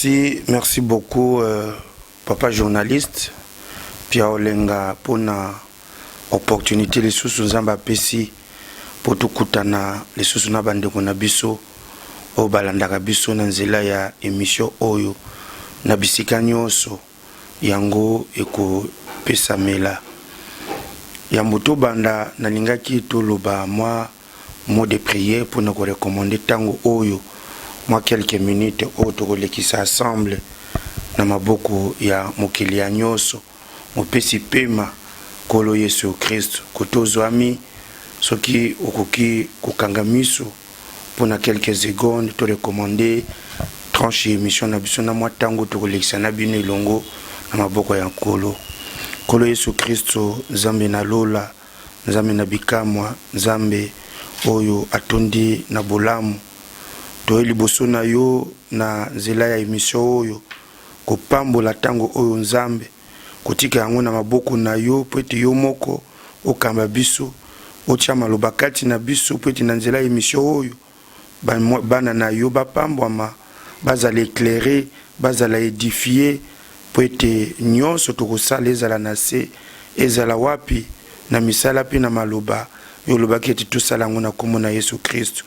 Merci beaucoup, papa journaliste. Pia Olenga pour na opportunité les sous nzamba pesi pour tout kutana les sous na bande ko na biso o balandaka biso na nzela ya émission oyo na bisika nyonso yango eko pesa mela ya moto banda na lingaki to loba mot de prière pour nous recommander tango oyo moi quelques minutes auto qui s'assemble na maboko ya mokili ya nyoso mopesi pema kolo Yesu Kristo kotozwami soki okoki kokangamiso pour na quelques secondes to recommander tranche émission na biso na mwa tango to kolekisa na bino elongo na maboko ya kolo Yesu Kristo nzambe na lola nzambe na bikamwa nzambe oyo atondi na bolamu to liboso na yo na nzela ya émission oyo kopambola tango oyo nzambe kotika yango na maboko na yo po ete yo moko okamba biso otia maloba kati na biso po ete na nzela ya émission oyo bana na yo bapambwama bazala éclairer bazala édifier po ete nyonso tokosala ezala na se ezala wapi na misala pe na maloba yo lobaki ete tosala yango na kombo na Yesu Kristo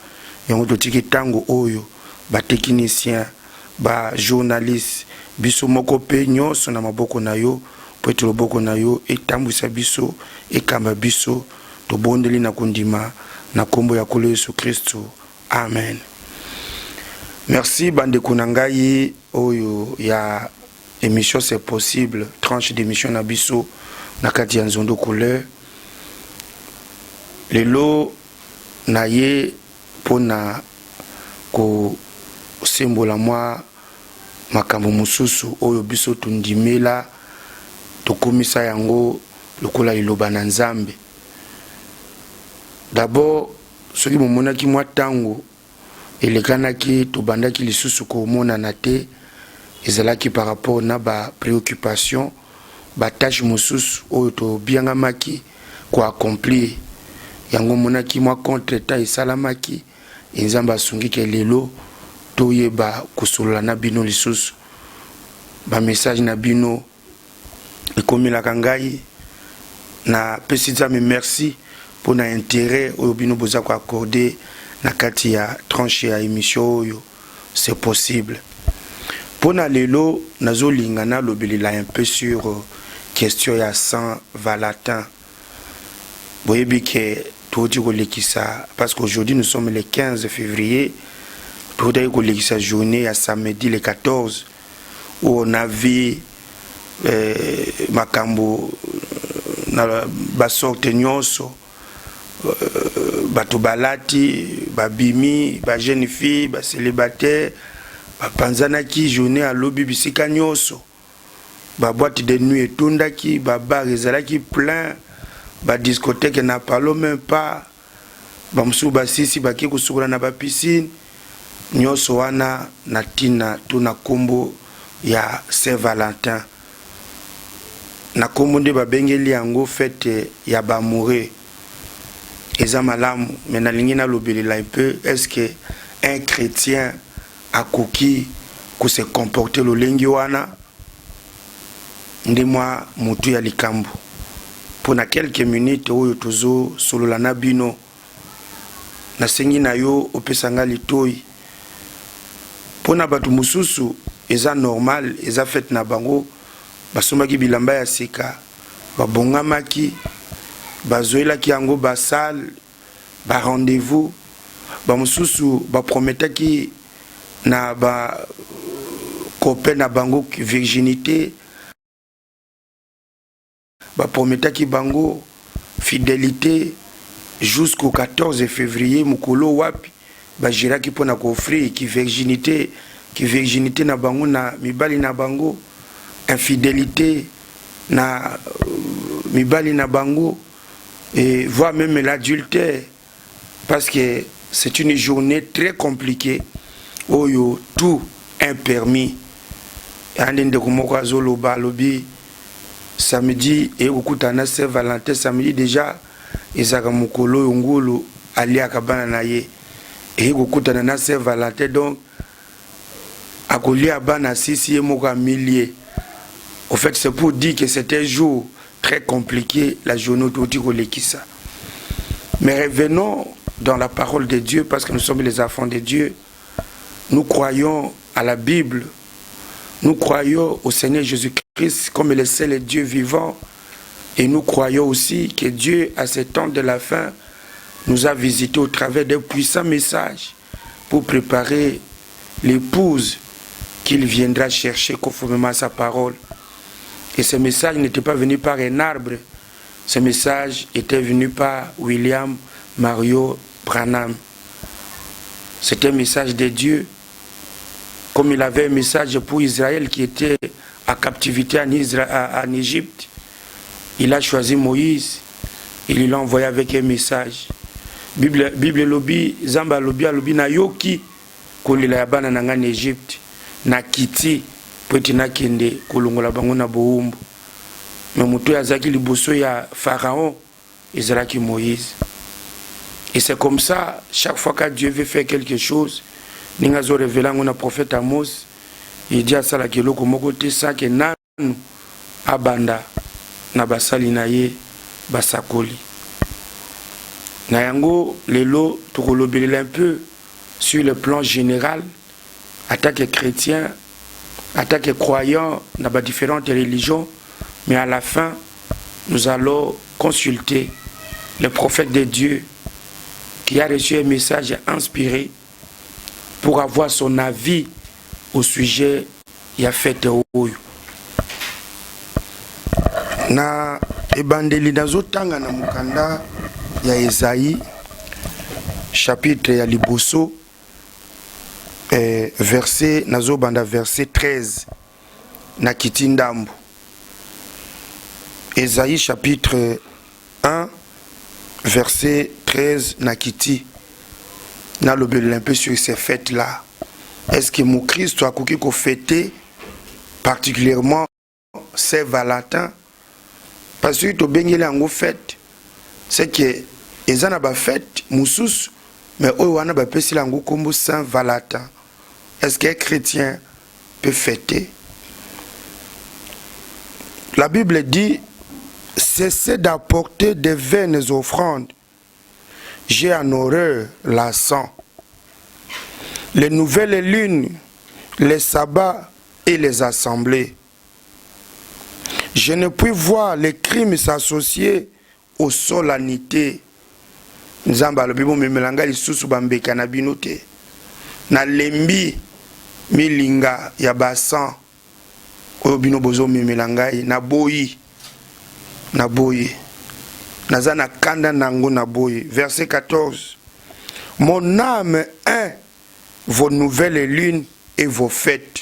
yango totiki tango oyo ba technicien ba journaliste biso moko pe nyonso na maboko na yo po ete loboko na yo etambwisa biso ekamba biso tobondeli na kondima na kombo ya kolo Yesu Kristo amen. Merci bandeko na ngai oyo ya émission c'est possible tranche d'émission na biso na kati ya Nzondo couleur lelo na ye pona ko sembola mwa makambo mususu oyo biso tundimela tokomisa yango lokola liloba na nzambe. D'abord soki momonaki mwa tango elekanaki tobandaki lisusu komona na te ezalaki par rapport na ba préoccupation ba tâche mususu oyo tobiangamaki ko accomplir yango monaki mwa contre-temps esalamaki nzambe asungiki lelo toyeba kosolola na bino lisusu ba message na bino ekomelaka ngai na pesi nzambe merci pour na intérêt oyo bino boza ko accorder na kati ya tranche ya émission oyo c'est possible. Pona lelo nazolinga na lobelela un peu sur question ya Saint Valentin. Boyebi ke todi kolekisa parce qu'aujourd'hui nous sommes le 15 février. Todi kolekisa journée à samedi le 14 où on a vu makambo na basorte nyonso bato balati babimi ba jeune fille ba célibataire bapanzanaki journée à lobi bisika nyonso ba boîte de nuit etondaki ba bar ezalaki plein ba discothèque na parlons même pas ba musu basisi baki kusukola na ba piscine nyonso wana na tina tuna kombo ya Saint Valentin na kombo nde babengeli yango fête ya bamoureux eza malamu mais na lingi na lobelela un peu est-ce que un chrétien akoki ko se comporter lolengi wana ndimwa mutu ya likambo pour na quelques minutes oyo tozo solola na bino na sengi na yo opesanga litoi pona batu mususu eza normal eza fête na bango basomaki bilamba ya sika babongamaki bazoelaki yango basal ba rendez-vous ba mususu ba prometaki na ba copain na bango virginité ba prometaki bango fidélité jusqu'au 14 février mukolo wapi ba jiraki pona ko offrir ki virginité na bango na mibali na bango infidélité na mibali na bango et voire même l'adultère parce que c'est une journée très compliquée oyo tout impermis ande ndeko moko azoloba lobi samedi et okutana Saint Valentin samedi déjà ezaka mokolo ngulu aliaka bana na ye et okutana na Saint Valentin donc akolia bana sisi moka millier. Au fait, c'est pour dire que c'était un jour très compliqué, la journée de ça. Mais revenons dans la parole de Dieu, parce que nous sommes les enfants de Dieu. Nous croyons à la Bible. Nous croyons au Seigneur Jésus-Christ comme le seul Dieu vivant. Et nous croyons aussi que Dieu, à ce temps de la fin, nous a visités au travers d'un puissant message pour préparer l'épouse qu'il viendra chercher conformément à sa parole. Et ce message n'était pas venu par un arbre. Ce message était venu par William Mario Branham. C'était un message de Dieu. Comme il avait un message pour Israël qui était à captivité en Égypte, il a choisi Moïse. Il l'a envoyé avec un message. Bible lobi, Zamba lobi, lobi na yoki, kolila yabana nanga en Égypte, na kiti, pweti na kende, kolongola bango na boumbu. Mais muto ya zaki liboso ya Pharaon, Israël Moïse. Et c'est comme ça, chaque fois que Dieu veut faire quelque chose, Ningazo révélant on a prophète Amos, il dit à ça la kelo comme côté ça que nanu abanda na basali na ye basakoli. Na yango lelo tukolobela un peu sur le plan général, attaque chrétien, attaque croyant dans les différentes religions, mais à la fin, nous allons consulter le prophète de Dieu qui a reçu un message inspiré pour avoir son avis au sujet ya fête oyo. Na ebandeli nazotanga na mukanda ya Esaïe chapitre ya liboso verset nazobanda verset 13 na kitindambo. Esaïe chapitre 1 verset 13 na kiti. Na lobeli un peu sur ces fêtes là. Est-ce que mon Christ a coupé qu'on fêter particulièrement Saint-Valentin? Parce que tu bengele en fête, c'est que ils en a pas fête moussous, mais eux on a pas pesé l'ango comme Saint-Valentin. Est-ce qu'un chrétien peut fêter? La Bible dit cessez d'apporter des vaines offrandes. J'ai en horreur la sang. Les nouvelles lunes, les sabbats et les assemblées. Je ne puis voir les crimes s'associer aux solennités. Nzamba le bibo memelanga lisusu bambeka na binote. Na lembi milinga ya basan. Oyo bino bozo memelangai na boyi. Na boyi. Nazana kanda nango na boyi. Verset 14. Mon âme est vos nouvelles lunes et vos fêtes.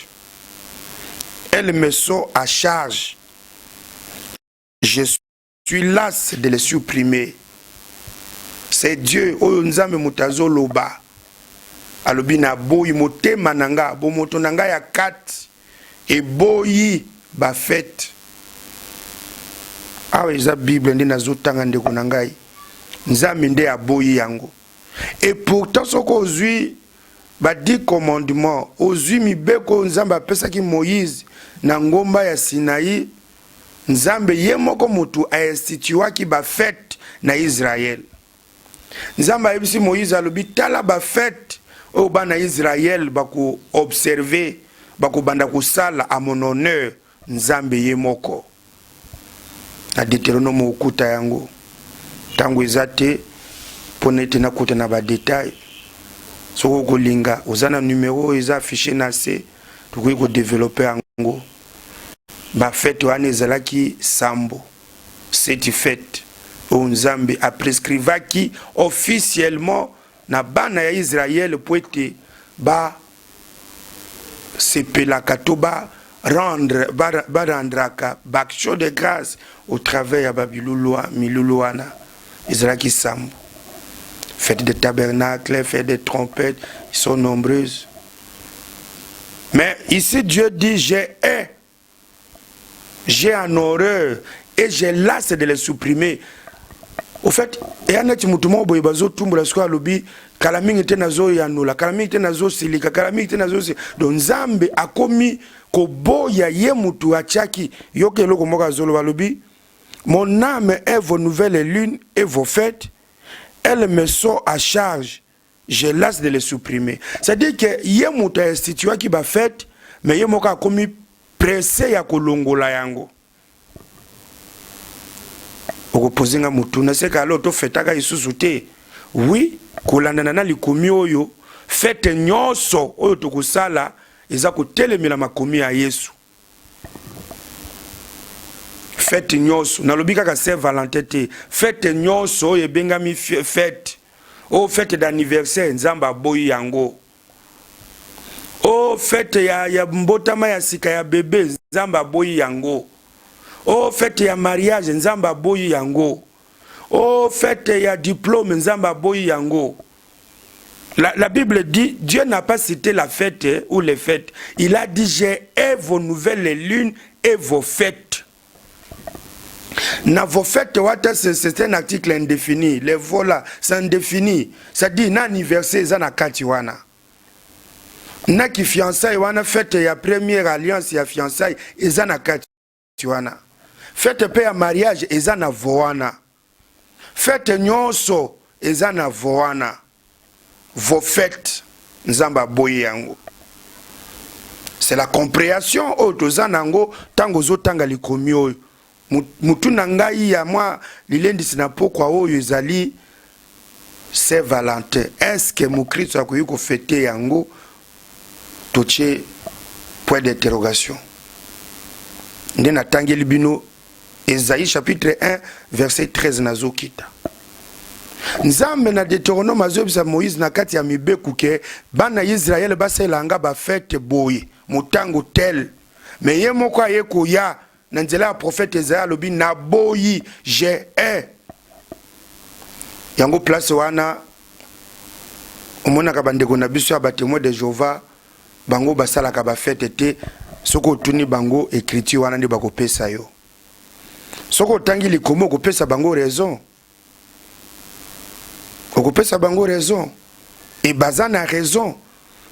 Elles me sont à charge. Je suis las de les supprimer. C'est Dieu. Oyo nzambe mutazo loba. Alobi na boyi motema nanga. Bo moto nanga ya kat. Et boyi ba fête. Awe za Bible ndi nazotanga ndeko nangai. Nzambe nde ya boyi yango. Et pourtant soko ozui ba 10 commandements, ozui mibeko nzambe apesaki Moïse na ngomba ya Sinaï. Nzambe ye moko mutu a instituaki ba fête na Israël. Nzambe ayebisi Moïse alobi tala ba fête o bana Israël bako observer bako banda kusala à mon honneur nzambe ye moko. Na Deutéronome okuta yango tango ezate ponete na kuta na ba détail soko kolinga ozana numéro eza affiché na C tukoki ko développer yango. Ba fête wana ezalaki sambo cette fête o nzambe a prescrivaki officiellement na bana ya Israël pour ete ba sepelaka to ba rendraka baction de grâce au travers ya babilulwa miluluana ezalaki sambo. Fête des tabernacles, fête des trompettes, ils sont nombreuses. Mais ici Dieu dit j'ai en horreur et j'ai lasse de les supprimer. Au fait, et en est mutumo boy bazo tumbula siko alobi kalamingi te nazo yanula kalamingi te nazo silika kalamingi te nazo si don Nzambe akomi ko boya ye mutu achaki yoke loko moka zolo balobi mon âme est vos nouvelles lunes et vos fêtes, elles me sont à charge, je lasse de les supprimer. C'est-à-dire que ye mutu institua ki ba fête mais ye moka akomi pressé ya kolongola yango. Opozinga mutuna seka alo to fetaka isusu te. Oui, kolandana na likomi oyo fete nyonso oyo tokusala eza kotelemela makomi ya Yesu. Fete nyonso nalobi kaka Saint Valentin te. Fete nyonso oyo ebengami fete. O fete d'anniversaire Nzambe aboyi yango. O fete ya mbotama ya sika ya bebe Nzambe aboyi yango. Oh, fête ya mariage, Nzamba boyi yango. Oh, fête ya diplôme, Nzamba boyi yango. La Bible dit, Dieu n'a pas cité la fête ou les fêtes. Il a dit, j'ai vos nouvelles lunes et vos fêtes. Na vos fêtes, c'est un article indéfini. Les vols, c'est indéfini. Ça dit, na anniversaire, ça na kati wana. Na ki fiançailles, wana fête ya première alliance ya fiançailles, ça na kati wana. Fête pe ya mariage eza na voana. Fête nyonso eza na voana. Vos fêtes Nzamba boyi yango. C'est la compréhension o tozanango tango zo tanga likomi oyo. Mutu na ngai ya moi lilendi sina pokwa oyo ezali Saint Valentin. Est-ce que mu Kristo akoyi ko fêter yango? Toche point d'interrogation. Ndena tangeli bino Esaïe chapitre 1 verset 13 nazokita. Nzambe na Deutéronome azobisa Moïse na kati ya mibeku ke bana Israël baselanga ba fête boye mutango tel. Mais ye moko ayeko ya na nzela ya prophète Esaïe lobi na boyi je yango place wana omona ka bandeko na biso ya batémoin de Jéhovah bango basala ka ba fête te soko tuni bango écriture wana ndi bakopesa yo. Soko tangi likomo kopesa bango raison. Okopesa bango raison. Et bazana raison.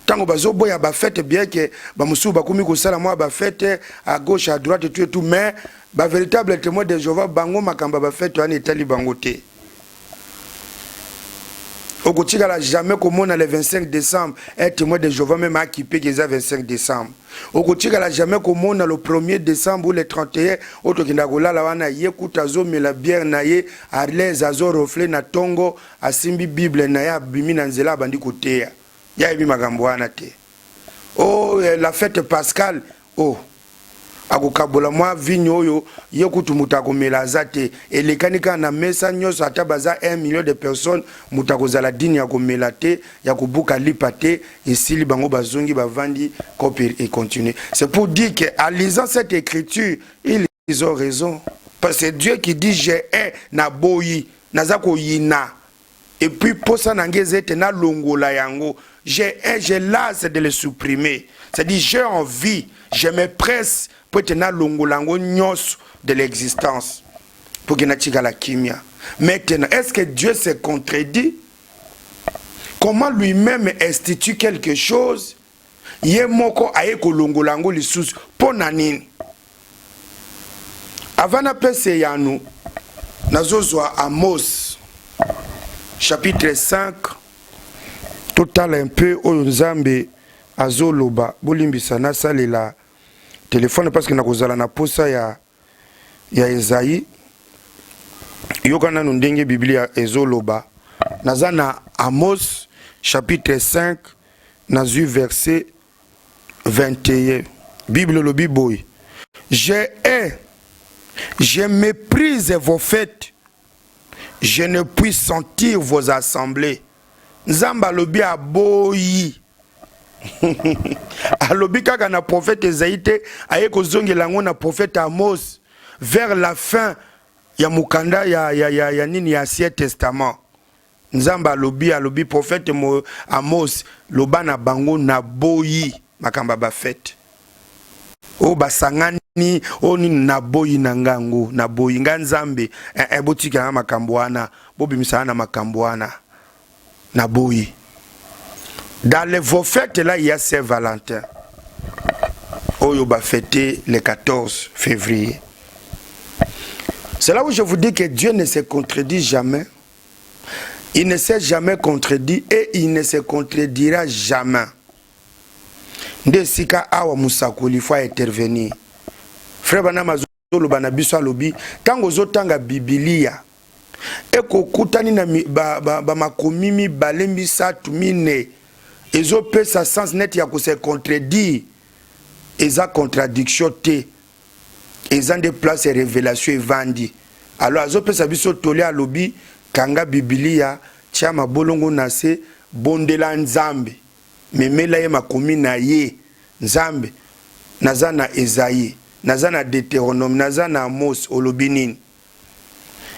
Tango bazo boya ba fête bien que ba musu ba komi ko sala moi ba fête à gauche à droite et tout mais ba véritable témoin de Jéhovah bango makamba ba fête wana etali bango te. Okotikala jamais komona le 25 décembre un témoin de Jéhovah même équipé que ça 25 décembre. Okotikala jamais komona le 1er décembre ou le 31 otokinda kolala wana yekuta zo mela bière na ye à l'aise azo reflet na tongo asimbi Bible na ya bimi na nzela bandi koteya. Ya ebi makambo wana te. Oh la fête Pascal oh akokabola mwa vigno oyo yekutu mutako melazate elekanika na mesa nyoso atabaza 1 million de personnes mutako zala dini ya komelate ya kubuka lipate esili bango bazongi bavandi copie et continuer. C'est pour dire que en lisant cette écriture ils ont raison parce que c'est Dieu qui dit j'ai na boyi nazako yina et puis posa nangezete na longola yango j'ai lasse de le supprimer. C'est-à-dire j'ai envie, je me presse pour tenir longolango nyos de l'existence pour que natika la kimia. Maintenant, est-ce que Dieu se contredit? Comment lui-même institue quelque chose? Yemoko aeko longolango lisusu ponanini. Avant pese yanu nazozwa Amos chapitre 5 total un peu oyo Nzambe azoloba bolimbisa na salela téléphone parce que nakozala na posa ya Esaïe yokana no ndenge Biblia ezoloba nazana Amos chapitre 5 nazu verset 21 Bible lobi boy je méprise vos fêtes, je ne puis sentir vos assemblées. Nzamba lobi aboyi alobi kaka na prophète Esaïe te aye kozongela ngo na prophète Amos vers la fin ya mukanda ya nini ya Ancien Testament. Nzamba alobi prophète Amos loba na bango na boyi makamba ba fête o basangani ni oni naboyi nangangu naboyi nganzambe botika na makamboana bobimisa na makamboana naboyi. Dans vos fêtes là il y a Saint-Valentin. Oyo ba fêter le 14 février. C'est là où je vous dis que Dieu ne se contredit jamais. Il ne s'est jamais contredit et il ne se contredira jamais. Nde sika awa musakoli il faut intervenir. Frère Banama Zolo Banabiso alobi tango zotanga Biblia eko kutani na makomimi balembi satu mine ezo pesa sens net ya ko se contredire eza contradiction te eza de place révélation evandi. Alors azo pesa biso tole alobi kanga Biblia tia mabolongo na se bondela nzambe memela ye makomi na ye nzambe nazana Esaïe nazana Deutéronome nazana Amos olobinini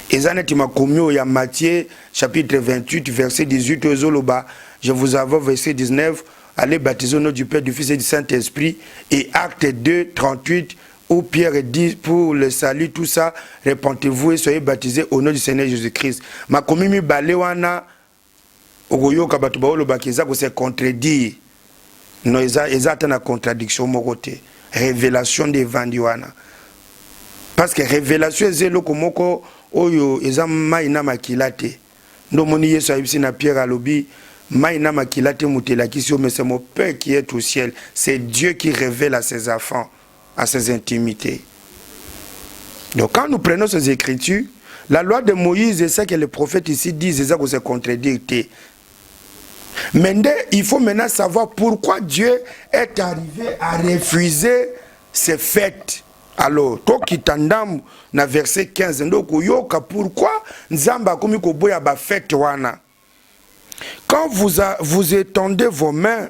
ezaneti makomi ya Matthieu chapitre 28 verset 18 ozoloba je vous avais verset 19 allez baptiser au nom du Père du Fils et du Saint-Esprit et acte 2 38 où Pierre dit pour le salut tout ça répentez-vous et soyez baptisés au nom du Seigneur Jésus-Christ. Makomi mi balewana ogoyoka batu baoloba kiza ko se contredire no eza ta na contradiction mokote révélation de vandiwana parce que révélation ezelo komoko oyo eza maina makilate ndo moni Yesu ayibisi na Pierre alobi maina makilate mutela kisio mais c'est mon Père qui est au ciel, c'est Dieu qui révèle à ses enfants à ses intimités. Donc quand nous prenons ces écritures, la loi de Moïse et ce que les prophètes ici disent, c'est ça que c'est contredire. Mais il faut maintenant savoir pourquoi Dieu est arrivé à refuser ces fêtes. Alors, toi qui t'endam na verset 15, pourquoi Nzamba komi ko boya ba fête wana. Quand vous étendez vos mains,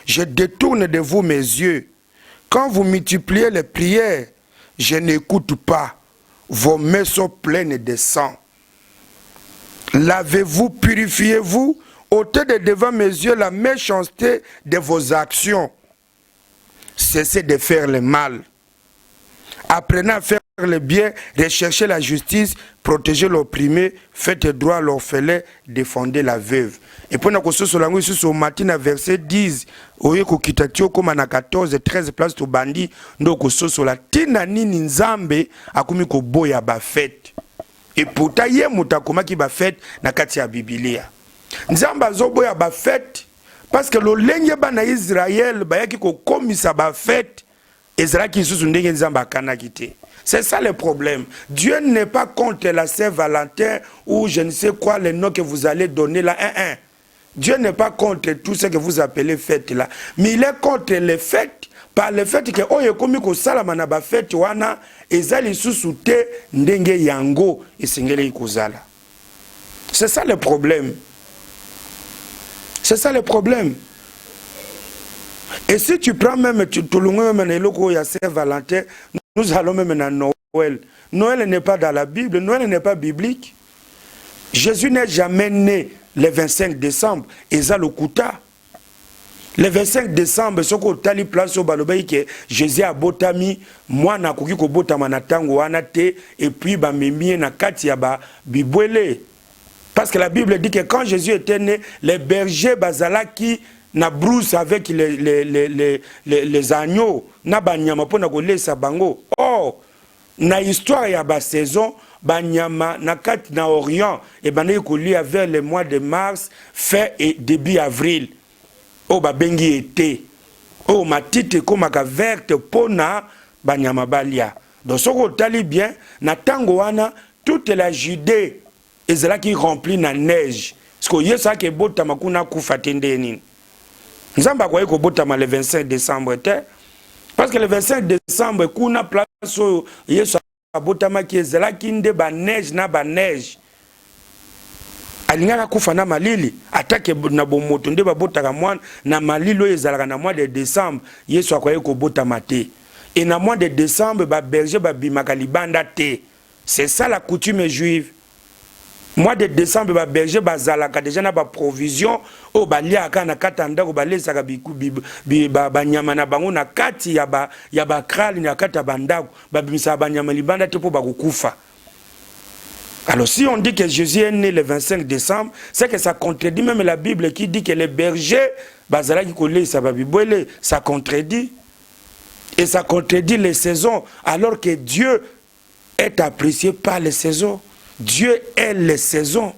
je détourne de vous mes yeux. Quand vous multipliez les prières, je n'écoute pas. Vos mains sont pleines de sang. Lavez-vous, purifiez-vous, ôtez de devant mes yeux la méchanceté de vos actions. Cessez de faire le mal. Apprenez à faire le bien, recherchez la justice, protégez l'opprimé, faites droit à l'orphelin, défendez la veuve. Et puis, on a langue ici sur matin, verset 10, oye ko kitatio comme na 14, 13 places to bandi, ndoko sur la tina nini nzambe akumi ko boya ba fête. Et pourtant ye mutakoma ki ba fête na kati ya Biblia. Nzamba zo boya ba fête parce que lo lenge ba na Israël ba yaki ko komisa ba fête. C'est ça le problème. Dieu n'est pas contre la Saint-Valentin ou je ne sais quoi, les noms que vous allez donner là. Dieu n'est pas contre tout ce que vous appelez fête là. Mais il est contre les fêtes par le fait que oye komi ko salama na ba fête wana ezali susu te ndenge yango esengele ikozala. C'est ça le problème. C'est ça le problème. Et si tu prends même Saint-Valentin, nous allons même à Noël. Noël n'est pas dans la Bible, Noël n'est pas biblique. Jésus n'est jamais né le 25 décembre, et ça le kuta. Le 25 décembre, ce qu'on tali place au balobaï que Jésus a botami, moi na koki ko botama na tango anate, et puis ba mimi na kati ya ba bibwele. Parce que la Bible dit que quand Jésus était né, les bergers bazalaki na brousse avec les agneaux na banyama pona ko lesa bango. Oh, na histoire ya ba saison banyama na kati na Orient et banayi ko lia vers le mois de mars, fin et début avril. Oh ba bengi été. Oh matite komaka verte pona banyama balia. Donc soko tali bien na tango wana toute la Judée ezalaki remplie na neige. Parce que yesa ke botama kuna kufa tende nini. Nzamba kwa yiko botama le 25 décembre te. Parce que le 25 décembre kuna place yesu botama ki ezalaki nde ba neige na ba neige. Alingaka kufa na malili atake na bomoto nde ba botaka mwana na malilo ezalaka na mois de décembre yesu kwa yiko botama te. Et na mois de décembre ba berger ba bimaka libanda te. C'est ça la coutume juive. Mois de décembre, ba berger bazalaka déjà na ba provision o baliaka na katanda ko balesaka ba nyama na bango na kati ya ba krali na kata bandako ba bimisa ba nyama libanda te po ba kukufa. Alors si on dit que Jésus est né le 25 décembre, c'est que ça contredit même la Bible qui dit que les bergers bazalaki kolesa ba bibwele, ça contredit. Et ça contredit les saisons alors que Dieu est apprécié par les saisons. Dieu est les saisons.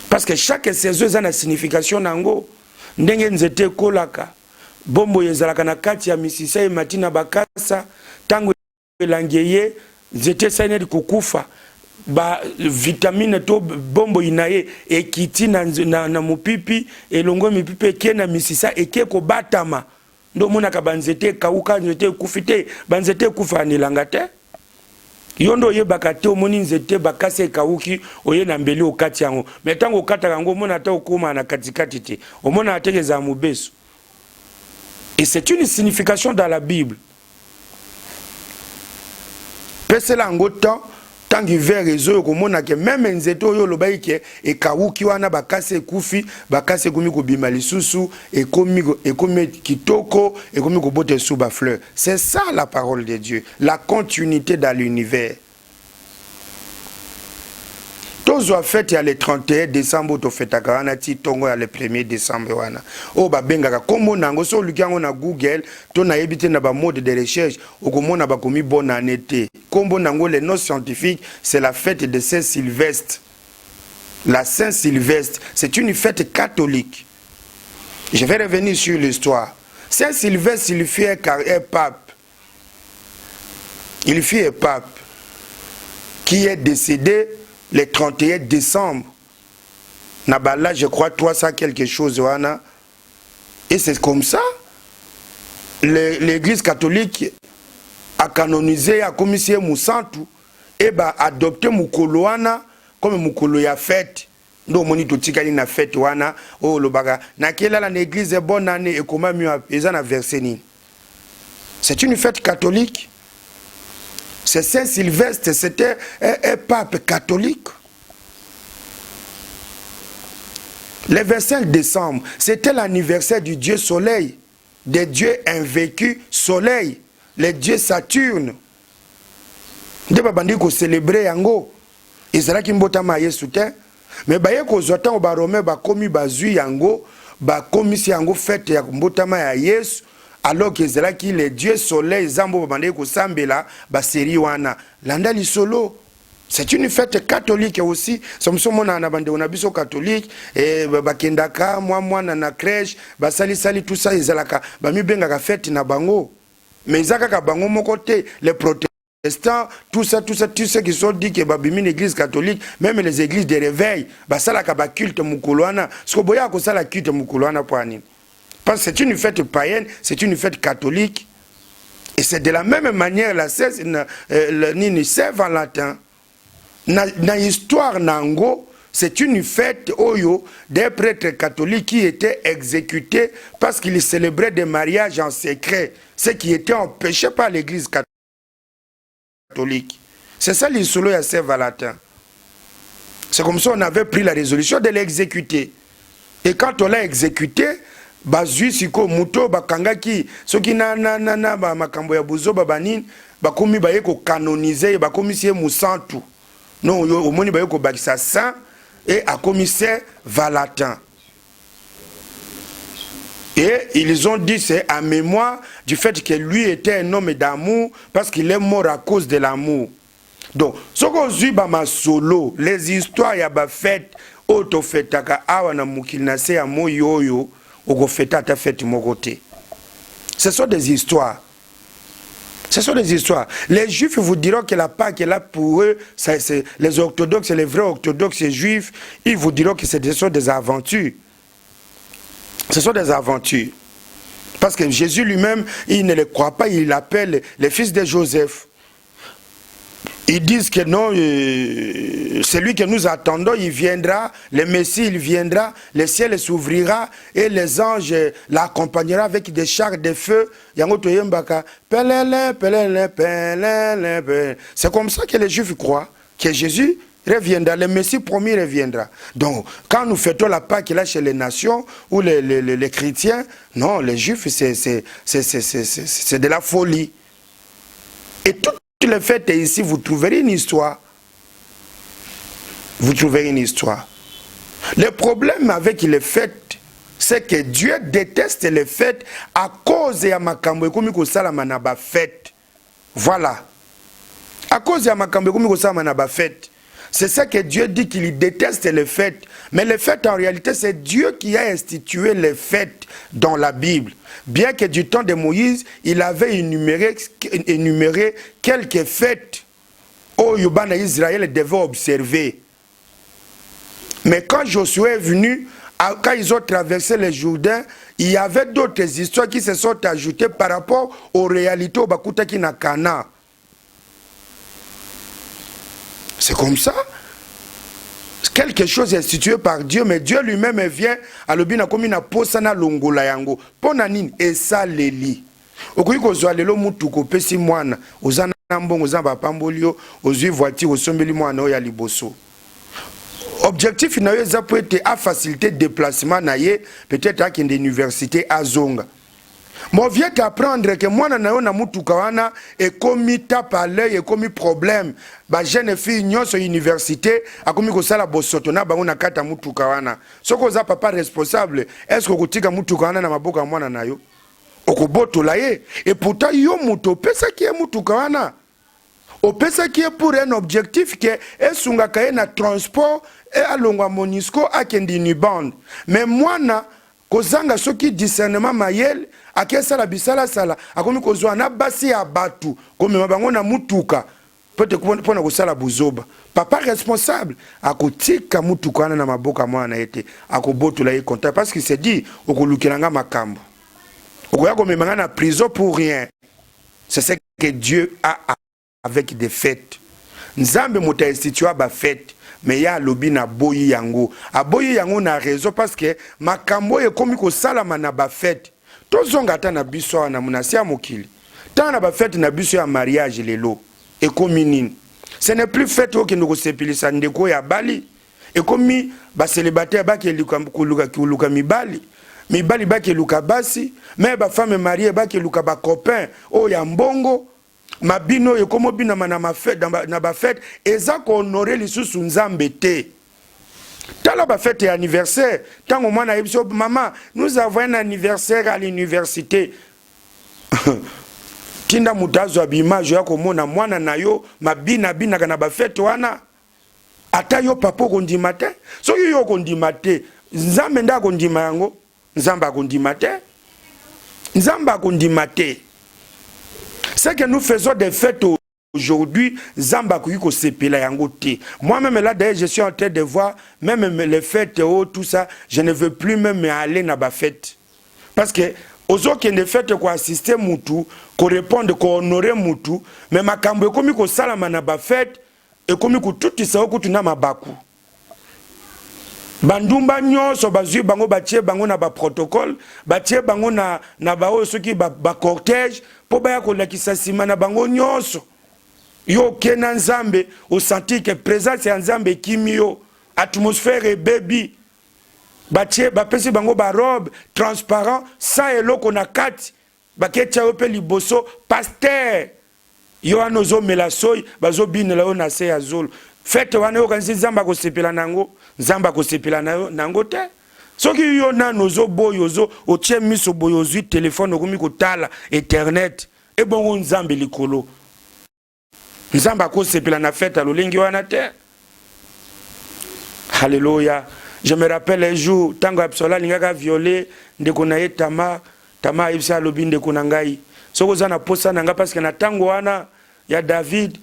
Parce que chaque saison a une signification nango. Ndenge nzete kolaka. Bombo yezalaka na kati ya misisa e matina bakasa. Tango elangeye nzete saine kukufa. Ba vitamine to bombo inaye ekiti na mupipi elongo mipipi eke na misisa eke ko batama. Ndo mona ka banzete kauka nzete kufite banzete kufa nilanga te. Yondo ye bakate omoni nzete bakase kauki oye na mbeli okati yango metango okata yango mona ta okoma na katikati te omona atekeza mubeso. Et c'est une signification dans la Bible. Pesela ngo tangi vers ezo komona ke même nzete oyo lobai ke e kauki wana bakase kufi bakase komi ko bima lisusu e komi kitoko e komi ko bote sous ba fleur. C'est ça la parole de Dieu, la continuité dans l'univers. Tozo a fait ya le 31 décembre to fetaka wana ti tongo ya le 1er décembre wana. O ba bengaka kombo nango so lukiango na Google to na yebite na ba mode de recherche okomona ba komi bonne année te. Kombo nango le nom scientifique c'est la fête de Saint-Sylvestre. La Saint-Sylvestre, c'est une fête catholique. Je vais revenir sur l'histoire. Saint-Sylvestre signifie un pape. Il fut un pape qui est décédé le 31 décembre. Nabala, je crois, 300 quelque chose. Wana. Et c'est comme ça. L'église catholique a canonisé, a commissionné Moussantu et a adopté Moukoloana comme Moukolo ya fête. Donc, on a na fête. Wana. Oh, le baga. Na quelle l'église est bonne année et comment mieux a versé ni. C'est une fête catholique. C'est Saint-Sylvestre, c'était un pape catholique. Le 25 décembre, c'était l'anniversaire du dieu soleil, des dieux invaincus soleil, le dieu Saturne. Nde babandi ko célébrer yango. Ezalaki mbotama Yesu te. Mais baye ko zota o barome ba komi bazui yango, ba komisi yango fête ya mbotama ya Yesu. Alors que Zalaki le dieu soleil zambo babande ko sambela ba seri wana landa li solo. C'est une fête catholique aussi. Somsomo na bande on abiso catholique et bakendaka moi na crèche ba sali tout ça ezalaka ba mi benga ka fête na bango. Mais ezaka ka bango moko te les protestants tout ça tous ceux qui sont dit que babimi l'église catholique même les églises de réveil ba sala ka ba culte mukulwana sko boya ko sala culte mukulwana poani. Parce que c'est une fête païenne, c'est une fête catholique. Et c'est de la même manière la Saint-Valentin. Dans l'histoire nango, c'est une fête oyo des prêtres catholiques qui étaient exécutés parce qu'ils célébraient des mariages en secret, ce qui était empêché par l'église catholique. C'est ça l'histoire de Saint-Valentin. C'est comme ça qu'on avait pris la résolution de l'exécuter. Et quand on l'a exécuté, bazui siko muto bakangaki soki na ba makambo ya buzo babanini bakomi baye ko canoniser bakomi sie musantu non yo omoni baye ko bakisa saint et a commissaire Valentin. Et ils ont dit c'est en mémoire du fait que lui était un homme d'amour parce qu'il est mort à cause de l'amour. Donc soko zui ba masolo les histoires ya ba fête auto fetaka awa na mukil na se ya moyoyo. Ce sont des histoires. Ce sont des histoires. Les juifs vous diront que la Pâque est là pour eux. Les orthodoxes, les vrais orthodoxes et juifs, ils vous diront que ce sont des aventures. Ce sont des aventures. Parce que Jésus lui-même, il ne les croit pas, il l'appelle les fils de Joseph. Ils disent que non, celui que nous attendons, il viendra, le Messie, il viendra, le ciel s'ouvrira et les anges l'accompagneront avec des chars de feu. C'est comme ça que les Juifs croient que Jésus reviendra, le Messie promis reviendra. Donc, quand nous fêtons la Pâque là chez les nations ou les chrétiens, non, les juifs, c'est de la folie. Et toutes les fêtes ici, vous trouverez une histoire. Vous trouverez une histoire. Le problème avec les fêtes, c'est que Dieu déteste les fêtes à cause de makambo ekomi kosalama na ba fête. Voilà. À cause de makambo ekomi kosalama na ba fête. C'est ça que Dieu dit qu'il déteste les fêtes. Mais les fêtes, en réalité, c'est Dieu qui a institué les fêtes dans la Bible. Bien que du temps de Moïse, il avait énuméré quelques fêtes où Yobana Israël devait observer. Mais quand Josué est venu, quand ils ont traversé le Jourdain, il y avait d'autres histoires qui se sont ajoutées par rapport aux réalités au Bakutaki na Cana. C'est comme ça. Quelque chose est institué par Dieu, mais Dieu lui-même vient à l'obina comme na posana longola yango. Ponanin et ça leli. Okoyi kozwa lelo mutu ko pesi mwana, ozana mbongo zamba pambolio, ozwi voiture osombeli mwana oya liboso. Objectif na yo eza pour être à faciliter déplacement na ye, peut-être à une université à Zonga. Mon vieux t'apprendre que moi na yo na mutuka wana et komi tape à l'œil et komi problème. Ba jeune fille nyonso université a komi ko sala bosoto na bango na kata mutuka wana. Soko za papa responsable, est-ce que kotika mutuka wana na maboka mwana na yo? Okoboto la ye et pourtant yo muto pesa ki e mutuka wana. O pesa qui est pour un objectif qui est sunga kaye na transport et alongwa monisco akendi ni bande. Mais moi na kozanga soki discernement mayel akesa la bisala sala akomi kozwa na basi ya batu komi mabango na mutuka peut-être pona kosala buzoba. Papa responsable akotika mutuka wana na maboka mwana ete akobotola ye compte parce qu'il s'est dit okolukelanga makambo. Okoya komemanga na prison pour rien. C'est ce que Dieu a avec des fêtes. Nzambe mota institua ba fête, mais ya lobi na boyi yango. A boyi yango na raison parce que makambo e komi ko salama na ba fête. Tozonga ta na biso na munasi ya mokili. Ta na ba fête na biso ya mariage lelo. E komi nini. Ce n'est plus fête au kendo ko sepilisa ndeko ya bali. E komi ba célibataire ba ke luka mibali. Mibali ba ke luka basi, mais ba femme mariée ba ke luka ba copain o ya mbongo. Mabino et comme bina na ma fête na ba fête eza ko honorer lisusu nzambe te. Tala ba fête et anniversaire, tango mwana yebso maman, nous avons un anniversaire à l'université. Tinda mutazo abimage ya ko mona mwana na yo mabina bina kana ba fête wana. Ata yo papa ko ndima te. So yo ko ndima te, nzambe nda ko ndima yango, nzamba ko ndima te. Nzamba ko ndima te. C'est que nous faisons des fêtes aujourd'hui, Zamba Kouiko Sepela Yangote. Moi-même là, d'ailleurs, je suis en train de voir, même les fêtes, tout ça, je ne veux plus même aller dans la fête. Parce que, aux autres qui ne fêtent quoi assister Moutou, qu'on réponde, qu'on honore Moutou, mais ma cambo comme qu'on salama na ba fête, et comme qu'on tout ça, qu'on tuna ma baku. Bandumba nyonso bazui bango batie bango na ba protocole batie bango na ba soki ba cortège po ba ko lakisa sima na bango nyonso yo kena nzambe o senti que présence ya nzambe kimio atmosphère et baby batie ba pesi bango ba robe transparent sa eloko na kati ba ketia ope liboso pasteur yo anozo melasoy bazo binela na se ya zolo. Fête wana yo kanisi nzamba ko sepela nango nzamba ko sepela nango te soki yo na nozo boyo zo otie miso boyo zui téléphone okomi ko tala internet e bongo nzambe likolo nzamba ko sepela na fête alolengi wana te. Alléluia. Je me rappelle un jour tango Absalom lingaka violé ndeko na ye Tama ibsa lobi ndeko na ngai soko za na posa nanga parce que na tango wana ya David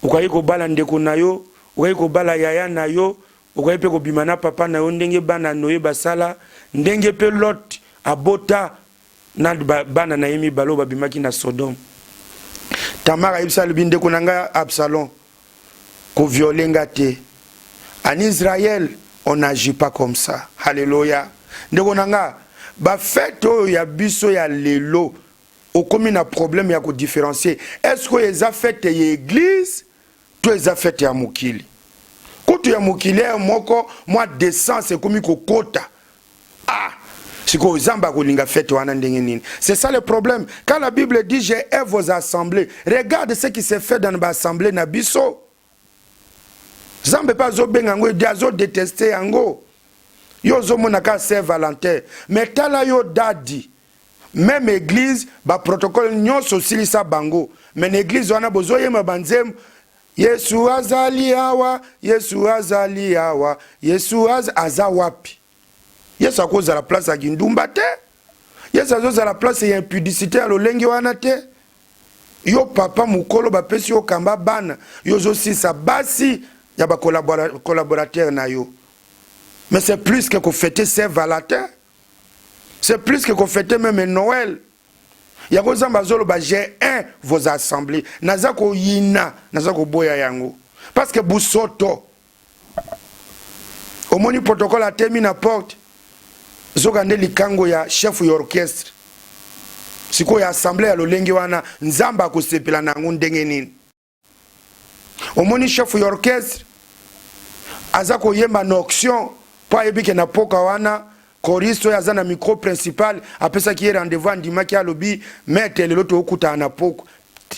ukayi ko bala ndeko na yo ukayi ko bala yaya na yo ukayi pe ko bimana papa na yo ndenge bana noye basala ndenge pe Lot abota na bana na yemi balo babimaki na Sodome. Tamara ibsa lobi ndeko na ngai Absalom ko violenga te. En Israël, on n'agit pas comme ça. Alléluia. Ndeko na nga ba fête ya biso ya lelo o komi na problème ya ko différencier est-ce que les fêtes ya église to les fêtes ya mokili ko kutu ya mokile moko moi décence ekomi kokota. Ah, siko zamba kolinga fête wana ndenge nini. C'est ça le problème. Quand la Bible dit j'ai vos assemblées, regarde ce qui s'est fait dans l'assemblée na biso. Zambe pas zo bengango zo détester yango. Yo zo monaka Saint-Valentin. Mais tala yo dadi. Même église ba protocole nyonso silisa bango. Mais l'église wana bozo yema banzem Yesu azali awa, Yesu azali awa, Yesu azawapi. Yesu akoza la place à Gindumba te. Yesu azoza la place ya impudicité à lolenge wana te. Yo papa mukolo ba pesi yo kamba bana. Yo zo sisa basi ya ba collaborateur na yo. Mais c'est plus que fêter Saint-Valentin. C'est plus que fêter même Noël. Yako zamba zolo ba j'ai vos assemblées. Nazako yina, nazako boya yango. Parce que busoto. Au moni protocole a terminé la porte. Zokande likango ya chef d'orchestre. Siko ya assemblée ya lolenge wana nzamba ko sepela nango ndenge nini. Au moni chef d'orchestre azako yemba na auction pa yebike na poka wana choriste ya zana micro principal apesa ki rendez-vous andima ki alobi mete lelo to okuta na poko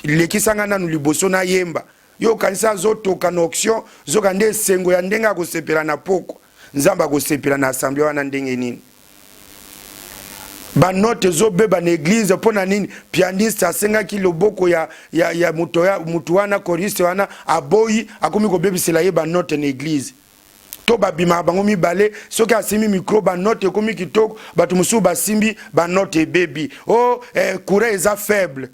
lekisanga nanu liboso na yemba yo kanisa zoto kana auction zokande sengo ya ndenga ko sepela na poko nzamba ko sepela na assemblée wana ndenge nini. Ba note zo beba na église pona nini pianiste asenga ki loboko ya mutu wana choriste wana aboyi akomi ko bebisela ye ba note na église. To babima bango mibale soki asimi micro ba note ekomi kitoko batu musu basimbi ba note baby. Oh courant eza faible.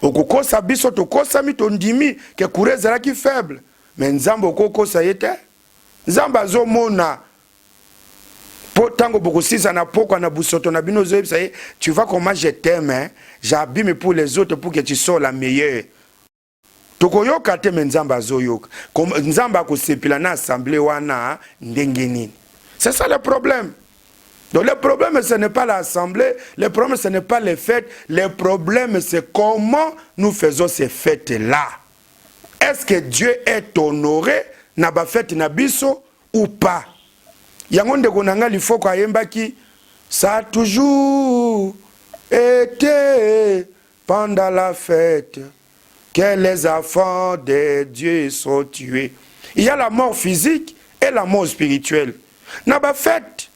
Okokosa biso to kosa mi to ndimi ke courant ezala ki faible. Mais nzambo okokosa yete. Nzamba zo mona po tango bokosisa na poko na busoto na bino zo ça tu vois comment je t'aime hein? J'abîme pour les autres pour que tu sois la meilleure. Tokoyoka te nzamba zoyoka. Nzamba ko sepila na assemblée wana ndenge nini. C'est ça le problème. Donc le problème ce n'est pas l'assemblée, le problème ce n'est pas les fêtes, le problème c'est comment nous faisons ces fêtes là. Est-ce que Dieu est honoré na ba fête na biso ou pas? Yango ndeko nanga lifoko ayembaki ça a toujours été pendant la fête que les enfants de Dieu sont tués. Il y a la mort physique et la mort spirituelle. Na ba fête,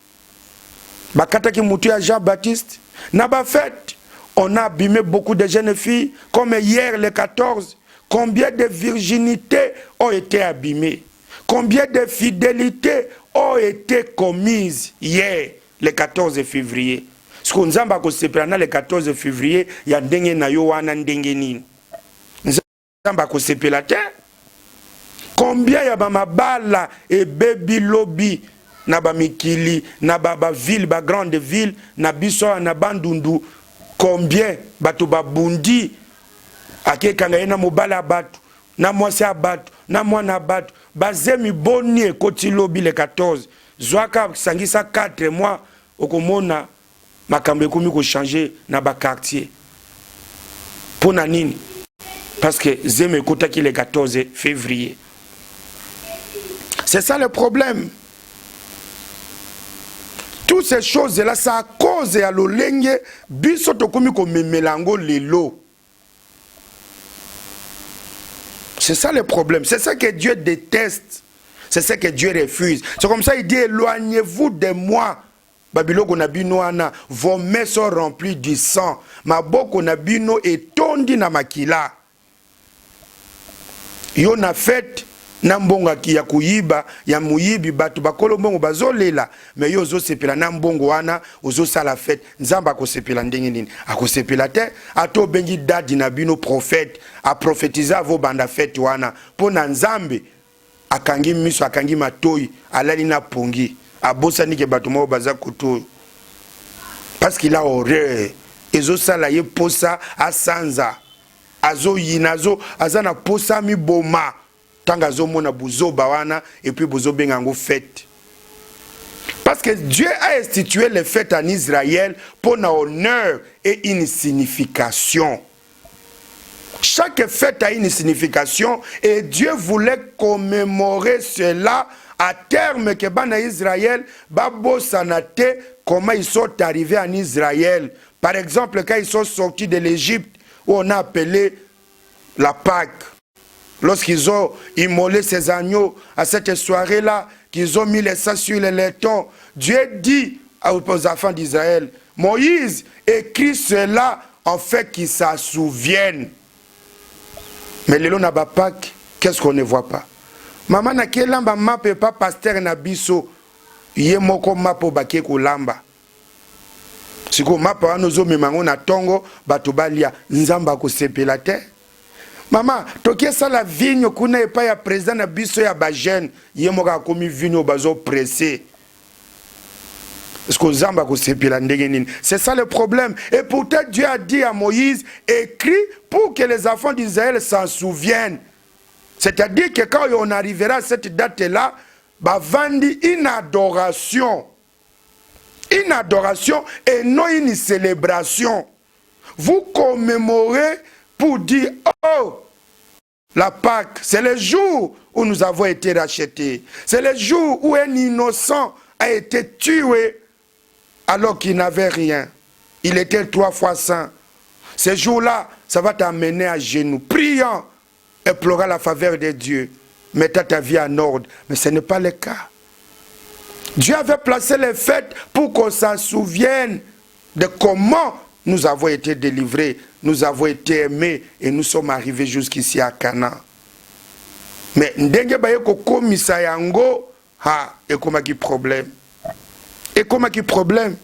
bakataki mutu ya Jean-Baptiste. Na ba fête, on a abîmé beaucoup de jeunes filles, comme hier le 14. Combien de virginités ont été abîmées? Combien de fidélités ont été commises hier, le 14 février? Ce qu'on zamba ko sepelana le 14 février, ya ndenge na yo wana ndenge nini. Nzamba ko sepela te. Combien ya ba mabala et baby lobby na ba mikili, na ba ville, ba grande ville, na biso na bandundu. Combien bato ba bundi akekanga yena mobala batu, na mwasi abatu, na mwana batu, bazemi boni ekoti lobby le 14. Zwaka sangisa 4 mois okomona makambe komi ko changer na ba quartier. Pona nini? Parce que zeme ekota ki le 14 février. C'est ça le problème. Toutes ces choses-là, ça a cause à l'olenge, biso tokomi ko memelango lelo. C'est ça le problème. C'est ça que Dieu déteste. C'est ça que Dieu refuse. C'est comme ça il dit éloignez-vous de moi. Babiloko na bino ana, vos mains sont remplies du sang. Maboko na bino etondi na makila. Yo na fête na mbongo ki ya kuyiba ya muyibi batu bakolo mbongo bazolela mais yo zo sepela na mbongo wana ozo sala fête nzamba ko sepela ndenge nini akosepela te ato bengi dadi na bino prophète a prophétiser vo banda fête wana pona nzambe akangi miso akangi matoyi alali na pongi abosani ke batu mo baza kutu parce qu'il a horreur ezo sala ye posa asanza azo yinazo azana posa mi boma tanga zo mona buzo bawana et puis buzo bengango fête. Parce que Dieu a institué les fêtes en Israël pour un honneur et une signification. Chaque fête a une signification et Dieu voulait commémorer cela à terme que Bana Israël, Babo Sanate, comment ils sont arrivés en Israël. Par exemple, quand ils sont sortis de l'Égypte, où on a appelé la Pâque, lorsqu'ils ont immolé ces agneaux à cette soirée-là, qu'ils ont mis le sang sur les laitons, Dieu dit aux enfants d'Israël, Moïse écrit cela en fait qu'ils s'en souviennent. Mais le long n'a pas Pâques, qu'est-ce qu'on ne voit pas? Maman na kelamba mape pas pasteur na biso ye moko mapo bakie kolamba. Siko mapa wanozo memango na tongo bato balia nzamba ko sepela te. Mama tokie sala vigne kuna epa ya président na biso ya ba jeune ye moka komi vigne bazo pressé. Est-ce que nzamba ko sepela ndenge nini? C'est ça le problème. Et pourtant Dieu a dit à Moïse écrit pour que les enfants d'Israël s'en souviennent. C'est-à-dire que quand on arrivera à cette date-là, bah vandi une adoration. Une adoration et non une célébration. Vous commémorez pour dire, oh, la Pâque, c'est le jour où nous avons été rachetés. C'est le jour où un innocent a été tué alors qu'il n'avait rien. Il était 3 fois saint. Ce jour-là, ça va t'amener à genoux, priant. Et pleurer la faveur de Dieu, mettant ta vie en ordre. Mais ce n'est pas le cas. Dieu avait placé les fêtes pour qu'on s'en souvienne de comment nous avons été délivrés, nous avons été aimés et nous sommes arrivés jusqu'ici à Canaan. Mais ndenge baye ko komisa yango ha et comment qui problème? Et comment qui problème?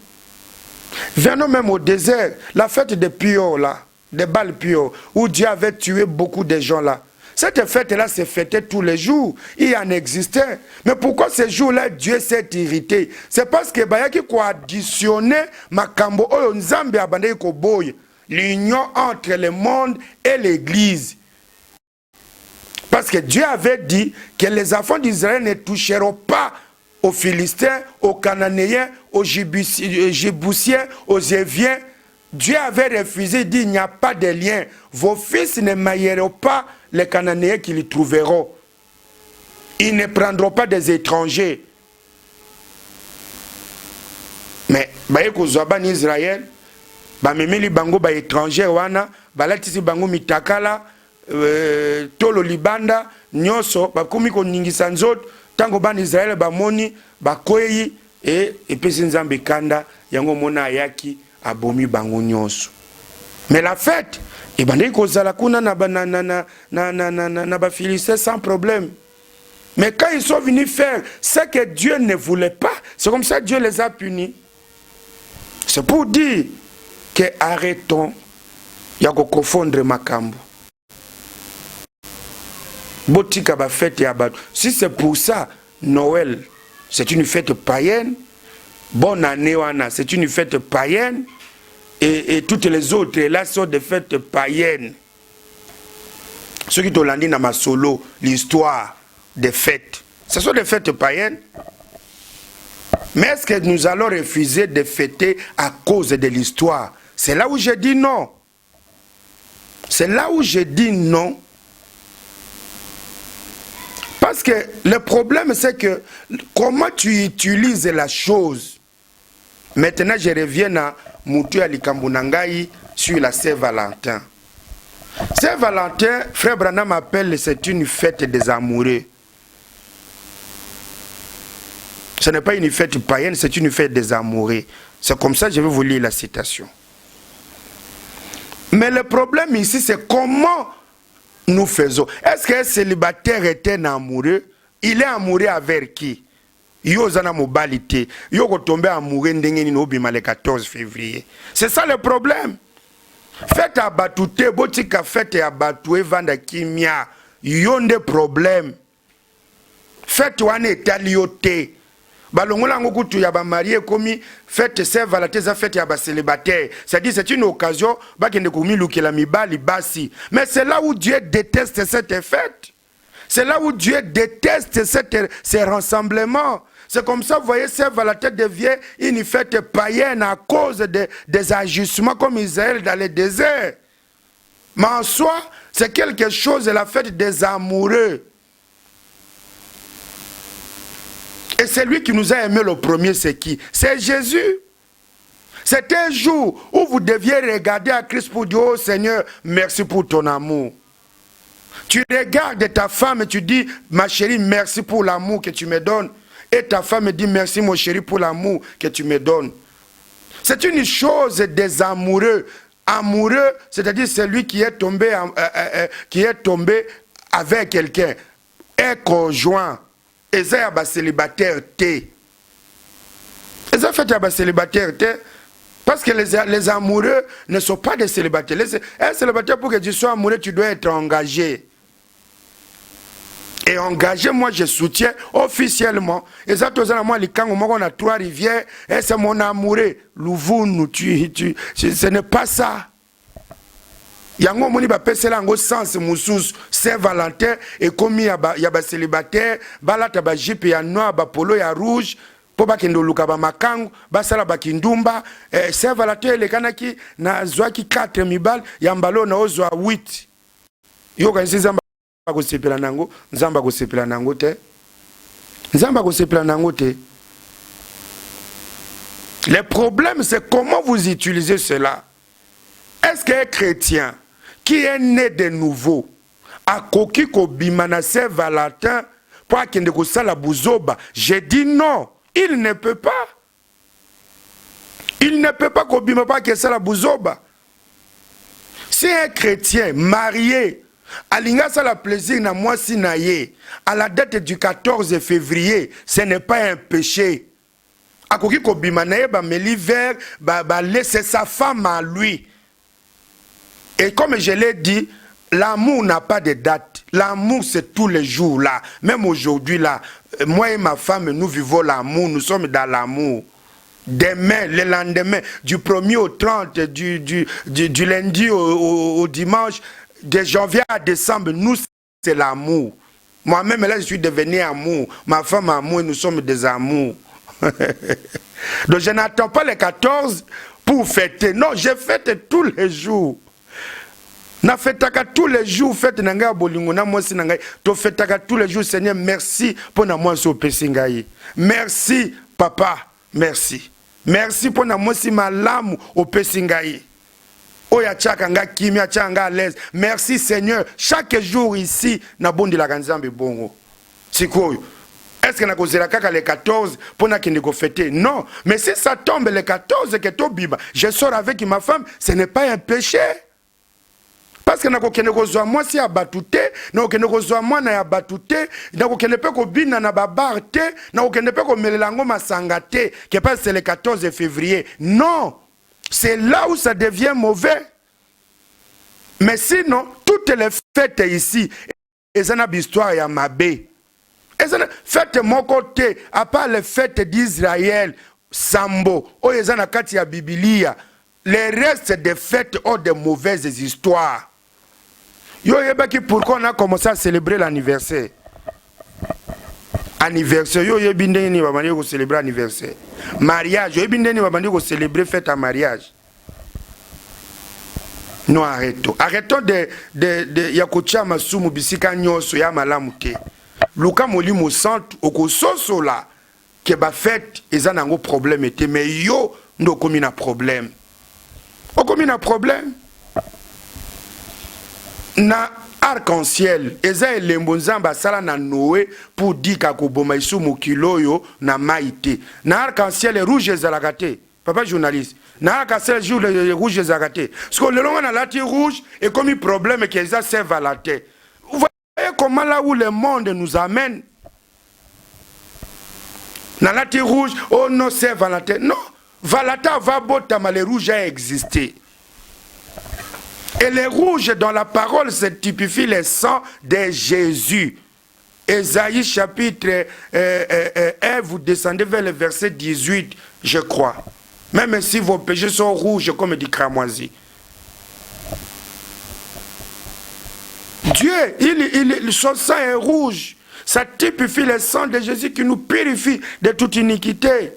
Venons même au désert, la fête de Pio là, de Baal Pio, où Dieu avait tué beaucoup de gens là. Cette fête-là se fêtait tous les jours. Il en existait. Mais pourquoi ces jours-là, Dieu s'est irrité? C'est parce que Bayaki ko additionné makambo oyo nzambe abandé ko boy, l'union entre le monde et l'église. Parce que Dieu avait dit que les enfants d'Israël ne toucheront pas aux Philistins, aux Cananéens, aux Jébusiens, aux Éviens. Dieu avait refusé, il dit il n'y a pas de lien. Vos fils ne mailleront pas les Cananéens qui les trouveront. Ils ne prendront pas des étrangers. Mais, en Israël, memeli bango ba étranger wana, balatisi bango mitakala, tolo libanda, nyoso, bakomi ko ningisa nzoto, tango ban Israël bamoni, bakoyi, et pesi nzambe kanda, yango mona ayaki, abomi bango nyoso. Mais la fête, et bandé kozala kuna na ba Philistins sans problème. Mais quand ils sont venus faire ce que Dieu ne voulait pas, c'est comme ça que Dieu les a punis. C'est pour dire que arrêtons, il y a confondre makambo. Botika ba fête ya ba. Si c'est pour ça, Noël, c'est une fête païenne. Bonne année wana, c'est une fête païenne. Et toutes les autres là sont des fêtes païennes. Ceux qui t'ont dit dans ma solo, l'histoire des fêtes, ce sont des fêtes païennes. Mais est-ce que nous allons refuser de fêter à cause de l'histoire? C'est là où je dis non. C'est là où je dis non. Parce que le problème c'est que comment tu utilises la chose. Maintenant je reviens à Moutou Alikambunangaï sur la Saint-Valentin. Saint-Valentin, frère Branham appelle, c'est une fête des amoureux. Ce n'est pas une fête païenne, c'est une fête des amoureux. C'est comme ça que je vais vous lire la citation. Mais le problème ici, c'est comment nous faisons. Est-ce qu'un célibataire est un amoureux? Il est amoureux avec qui? Yo zana mobilité, yo ko tomber amoureux ndenge ni obima le 14 février. C'est ça le problème. Faites à batouté, botika fête à batoué vanda kimia, yonde problème. Faites wane talioté. Balongola ngokutu ya ba marié komi fête Saint-Valentin za fête ya ba célibataire. C'est-à-dire c'est une occasion ba kende komi lukela mibali basi. Mais c'est là où Dieu déteste cette fête. C'est là où Dieu déteste ces rassemblements. C'est comme ça, vous voyez, Saint-Valentin devient une fête païenne à cause des ajustements comme Israël dans le désert. Mais en soi, C'est quelque chose de la fête des amoureux. Et c'est lui qui nous a aimé le premier, c'est qui? C'est Jésus. C'est un jour où vous deviez regarder à Christ pour dire, oh Seigneur, merci pour ton amour. Tu regardes ta femme et tu dis, ma chérie, merci pour l'amour que tu me donnes. Et ta femme dit, merci mon chéri pour l'amour que tu me donnes. C'est une chose des amoureux. Amoureux, c'est-à-dire celui qui est tombé avec quelqu'un, est conjoint. Et ça, il y a célibataire. Et ça fait qu'il y a célibataire. Parce que les amoureux ne sont pas des célibataires. Un célibataire, pour que tu sois amoureux, tu dois être engagé. Et engagé, moi je soutiens officiellement. Et ça, moi, quand on a Trois-Rivières, c'est mon amoureux. Louvoun, ce n'est pas ça. Yango moni ba pesela ngo sens mususu Saint-Valentin et comme ya ba célibataire balata ba jipe ya noir ba polo ya rouge po ba kendo luka ba makangu ba sala ba kindumba Saint-Valentin le kanaki na zwaki 4 mibal ya mbalo na ozwa 8 yo kanisi zamba ko sepela nango nzamba ko sepela nango te nzamba ko sepela nango te. Le problème c'est comment vous utilisez cela. Est-ce qu'un chrétien qui est né de nouveau a koki ko bimana Saint-Valentin pour akende ko sala buzoba? Je dis non, il ne peut pas. Il ne peut pas ko bima pa ke sala buzoba. Si un chrétien marié alinga sala plaisir na mwasi na ye à la date du 14 février, ce n'est pas un péché. Akoki ko bimana ye ba meli vers ba laisser sa femme à lui. Et comme je l'ai dit, l'amour n'a pas de date. L'amour, c'est tous les jours là. Même aujourd'hui là, moi et ma femme, nous vivons l'amour. Nous sommes dans l'amour. Demain, le lendemain, du 1er au 30, du lundi au dimanche, de janvier à décembre, nous, c'est l'amour. Moi-même, là, je suis devenu amour. Ma femme, amour, et nous sommes des amours. Donc, je n'attends pas les 14 pour fêter. Non, je fête tous les jours. Na fêtaka tous les jours, fête nanga bolingo na mwasi nanga. To fêtaka tous les jours, Seigneur, merci pour na mwasi opesi ngai. Merci papa, merci. Merci pour na mwasi malamu opesi ngai. Oya chaka nga kimia changa à l'aise. Merci Seigneur, chaque jour ici na bondi la kanzambe bongo. Sikoyo. Est-ce que na kozela kaka le 14 pour na kende ko fêter? Non, mais si ça tombe le 14 que to biba, je sors avec ma femme, ce n'est pas un péché. Parce que nako kende kozwa mwasi ya batute, nako kende kozwa mwana ya batute, nako kende pe ko bina na babar te, nako kende pe ko melelango masanga te, que pas c'est le 14 février. Non, c'est là où ça devient mauvais. Mais sinon, toutes les fêtes ici, elles ont une histoire ya mabe. Elles ont fête mon côté, à part les fêtes d'Israël, Sambo, oh elles ont kati ya Biblia. Les restes des fêtes ont de mauvaises histoires. Yo yebaki pourquoi on a commencé à célébrer l'anniversaire. Anniversaire, yo yebinde ni babandi ko célébrer anniversaire. Mariage, yo yebinde ni babandi ko célébrer fête à mariage. Non, arrêtons. Arrêtons de yakocha masumu bisika nyoso ya malamu te. Luka molimo centre okososo la ke ba fête ezana ngo problème était mais yo ndo komi na problème. O komi na problème. Na arc-en-ciel, eza elembo nzamba sala na Noé pour dire kako boma isu mokilo yo na maïté. Na arc-en-ciel rouge ezalaka te. Papa journaliste. Na arc-en-ciel rouge ezalaka te. Parce que le long na lati rouge et comme un problème que eza Saint-Valentin. Vous voyez comment là où le monde nous amène. Na lati rouge, oh non Saint-Valentin. Non, Valentin va botama le rouge a existé. Et les rouges dans la parole, se typifie le sang de Jésus. Ésaïe chapitre 1, vous descendez vers le verset 18, je crois. Même si vos péchés sont rouges comme du cramoisi. Dieu, son sang est rouge. Ça typifie le sang de Jésus qui nous purifie de toute iniquité.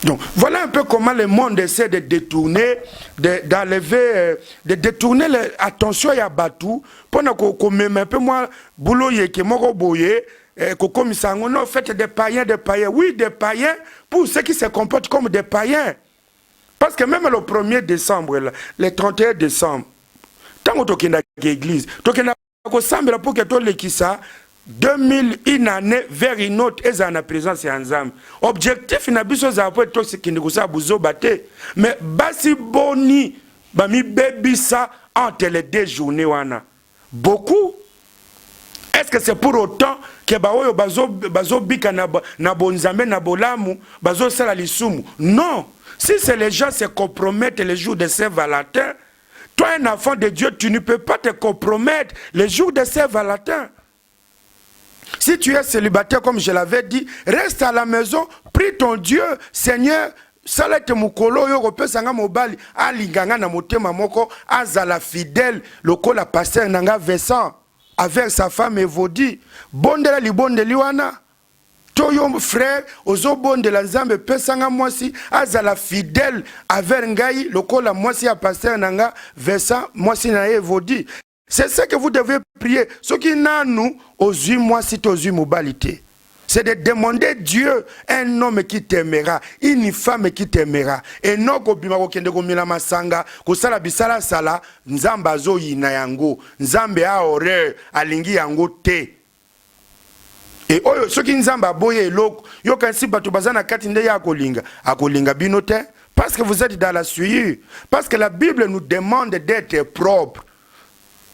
Donc, voilà un peu comment le monde essaie de détourner, d'enlever, de détourner l'attention à Batou, pendant qu'on met un peu moins boulot qui est mort boyé, qu'on non, fait des païens, oui, des païens, pour ceux qui se comportent comme des païens. Parce que même le 1er décembre, là, le 31 décembre, tant que tu es l'église, tu es pour que tu aies ça, 2000 une année vers une autre et en présence et ensemble. Objectif n'a pas ça pour être ce qui ne ça bouzo batté mais basi boni bami baby ça entre les 2 journées wana. Beaucoup. Est-ce que c'est pour autant que baoyo bazo bika na bonzambe na bolamu bazo sala lisumu? Non. Si c'est les gens se compromettent les jours de Saint-Valentin, toi un enfant de Dieu, tu ne peux pas te compromettre les jours de Saint-Valentin. Si tu es célibataire, comme je l'avais dit, reste à la maison, prie ton Dieu, Seigneur, salete mukolo yo kopé sanga mobali, alinganga na motema moko, azala fidèle, lokola pasteur nanga Vincent, avec sa femme Evodi, bondela libonde liwana, toyo frère, ozo bondela nzambe, pesanga mwasi, azala fidèle, avec ngai, lokola mwasi a pasteur nanga Vincent, mwasi na Evodi. C'est ce que vous devez prier. Ce qui n'a nous, aux yeux, moi, c'est aux yeux, mobalité. C'est de demander Dieu, un homme qui t'aimera, une femme qui t'aimera. Et non, kobima kokende komila masanga, kosala bisala sala, nzamba zo yina yango, nzambe a horreur, alingi yango te. Et oyo, ce qui nzamba boye eloko, yo kansi bato bazana kati nde ya akolinga bino te, parce que vous êtes dans la souillure, parce que la Bible nous demande d'être propre.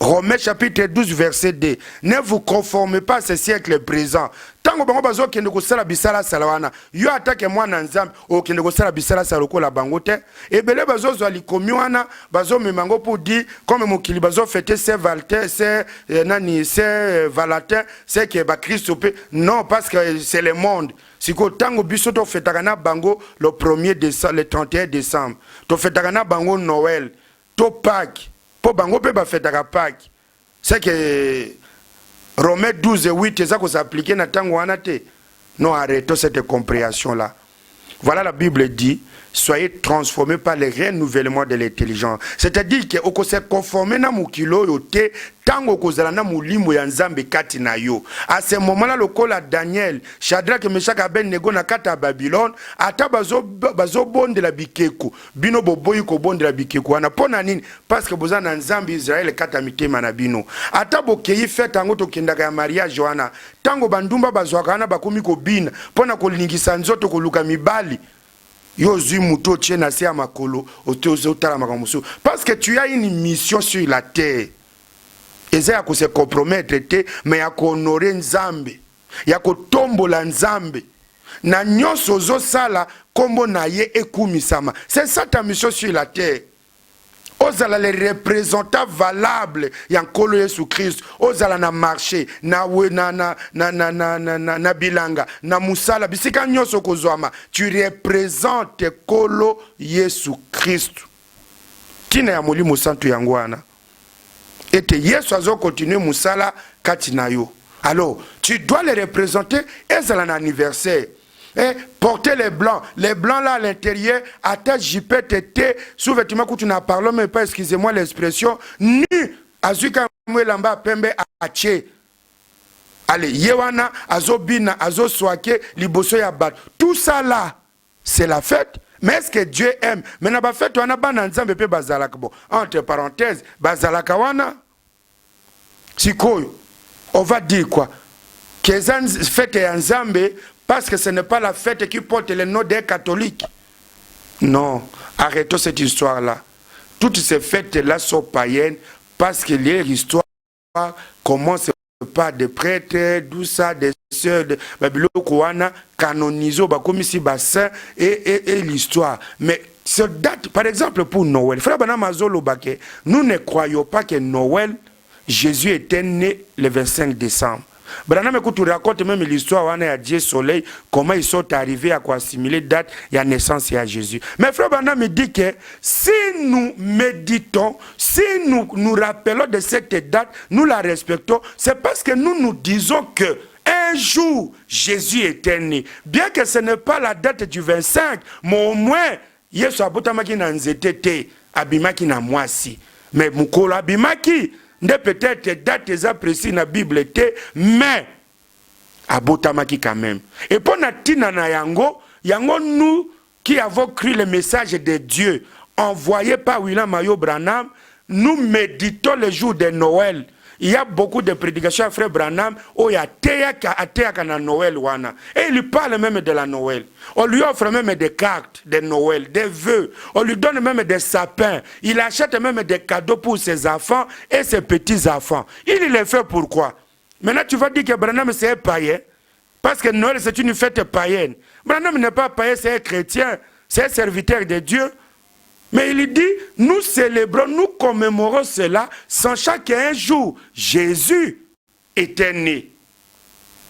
Romains chapitre 12 verset 2. Ne vous conformez pas à ce siècle présent. Tant que vous avez dit que bisala salawana, yo attaque moi nanzam, o kende ko sala bisala saloko la bangote. Et belé bazo zo ali komiwana, bazo memango pour dire comme mokili bazo fêter Saint-Valentin, c'est nani, c'est Valentin, c'est que ba Christ non parce que c'est le monde. Si ko tango biso to fêtaka na bango le 1er décembre, le 31 décembre. To fêtaka na bango Noël, to Pâques. Pour bango pe ba fêtaka Pâques. C'est que Romains 12 et 8 c'est ça qu'on s'applique na tango wana te. Non, arrêtons cette compréhension là. Voilà, la Bible dit, soyez transformés par le renouvellement de l'intelligence. C'est-à-dire que oko se conformer na mukilo yo te tango kozala na mulimo ya nzambe kati na yo. À ce moment-là, le kola Daniel, Shadrach, Meshach, Abednego na kata Babylone, ata bazo bonde la bikeko. Bino boboyi ko bonde la bikeko. Wana pona nini? Parce que boza na nzambe Israël kata mitema na bino. Ata bokeyi fete tango to kendaka ya mariage wana. Tango bandumba bazwaka na bakomi ko bina pona ko lingisa nzoto ko luka mibali. Yo zui muto tchena se ya makolo otala makamusu. Parce que tu as une mission sur la terre. Eza ya ko se compromettre te, mais ya ko honorer nzambe. Ya ko tombola nzambe. Na nyonso zo sala kombo na ye ekumisama. C'est ça ta mission sur la terre. Ozala les représentants valables ya nkolo Yesu Christ. Ozala na marché, na bilanga, na musala, bisika nyonso kozwama. Tu représentes kolo Yesu Christ. Tina ya molimo santo yango wana. Et Yesu azo continuer musala kati na yo. Alors, tu dois les représenter et c'est un anniversaire. Et porter les blancs là à l'intérieur, attache jipette été, sous-vêtement que tu n'as parlé, mais pas, excusez-moi l'expression, nu, azuka mwelamba pembe ache. Allez, yewana, azobina, azoswake, liboso ya bat. Tout ça là, c'est la fête. Mais est-ce que Dieu aime? Mais n'a pas fait, on a ban nzambe pe bazalaka bon. Entre parenthèses, bazalaka wana. Sikoyo, on va dire quoi? Que fête ya nzambe, parce que ce n'est pas la fête qui porte le nom des catholiques. Non, arrêtons cette histoire-là. Toutes ces fêtes-là sont païennes parce que l'histoire commence par des prêtres, d'où ça, des sœurs de Babylone, Kouana, canonisés, comme ici, bassin et l'histoire. Mais ce date, par exemple, pour Noël, frère Banamazolo, nous ne croyons pas que Noël, Jésus était né le 25 décembre. Branham écoute, tu racontes même l'histoire où a Dieu soleil, comment ils sont arrivés à assimiler date et à naissance et à Jésus. Mais frère Branham me dit que si nous méditons, si nous nous rappelons de cette date, nous la respectons, c'est parce que nous nous disons que un un jour, Jésus était né. Bien que ce n'est pas la date du 25, mais au moins, Yesu abotamaki na nzete abimaki na mwasi. Mais mukolo abimaki, ne peut-être date eza précis na Bible te, mais abotamaki quand même. Et pour natina na yango, nous qui avons cru le message de Dieu envoyé par William Mayo Branham, nous méditons le jour de Noël. Il y a beaucoup de prédications à frère Branham où il y a Théaka na Noël wana. Et il lui parle même de la Noël. On lui offre même des cartes de Noël, des vœux. On lui donne même des sapins. Il achète même des cadeaux pour ses enfants et ses petits-enfants. Il les fait pourquoi? Maintenant tu vas dire que Branham c'est un païen. Parce que Noël c'est une fête païenne. Branham n'est pas païen, c'est un chrétien. C'est un serviteur de Dieu. Mais il dit, nous célébrons, nous commémorons cela, sachant qu'un jour, Jésus était né.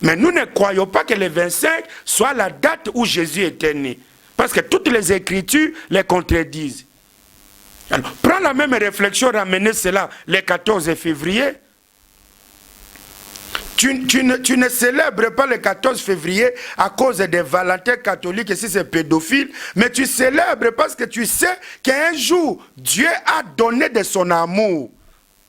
Mais nous ne croyons pas que le 25 soit la date où Jésus était né. Parce que toutes les Écritures les contredisent. Alors, prends la même réflexion, ramener cela le 14 février. Tu ne célèbres pas le 14 février à cause des Valentins catholiques et si c'est pédophile, mais tu célèbres parce que tu sais qu'un jour, Dieu a donné de son amour.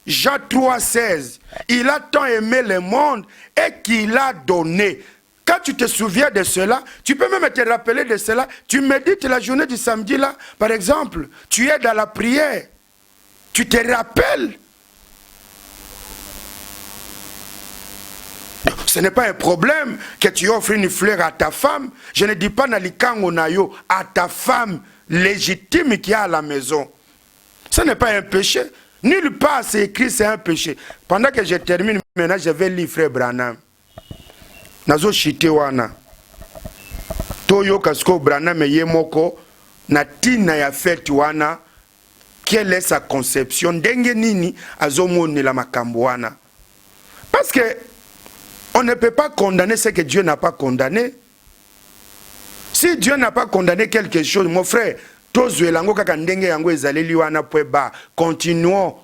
Jean 3,16. Il a tant aimé le monde et qu'il a donné. Quand tu te souviens de cela, tu peux même te rappeler de cela. Tu médites la journée du samedi là, par exemple. Tu es dans la prière. Tu te rappelles. Ce n'est pas un problème que tu offres une fleur à ta femme. Je ne dis pas nalikango nayo, à ta femme légitime qui est à la maison. Ce n'est pas un péché. Nulle part c'est écrit c'est un péché. Pendant que je termine maintenant, je vais lire frère Branham. Nazo shite wana. Toyo kasko Branham yemoko na tina ya fête wana. Quelle est sa conception? Ndenge nini azomoni la makambo wana. Parce que on ne peut pas condamner ce que Dieu n'a pas condamné. Si Dieu n'a pas condamné quelque chose, mon frère, continuons,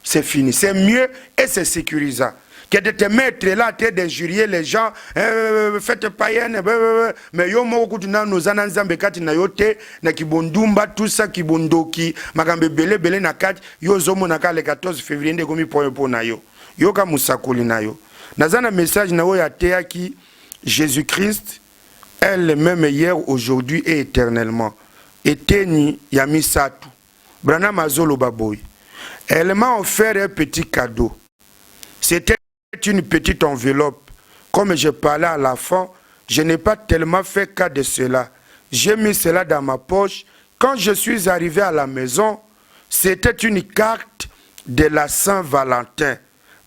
c'est fini. C'est mieux et c'est sécurisant. Que de te mettre là, de jurer les gens, faites païenne, mais yo moko kuna nous ananzambe kati na yote, na kibondumba, tout ça kibondoki, magambe bele na kati, yo zomo na ka le 14 février, ndekomi po na yo. Yo ka musakuli na yo. Nazana message na ya teaki Jésus-Christ est le même hier, aujourd'hui et éternellement. Eteni yamisatu. Branham azolo baboy. Elle m'a offert un petit cadeau. C'était une petite enveloppe. Comme je parlais à la fin, je n'ai pas tellement fait cas de cela. J'ai mis cela dans ma poche. Quand je suis arrivé à la maison, c'était une carte de la Saint-Valentin.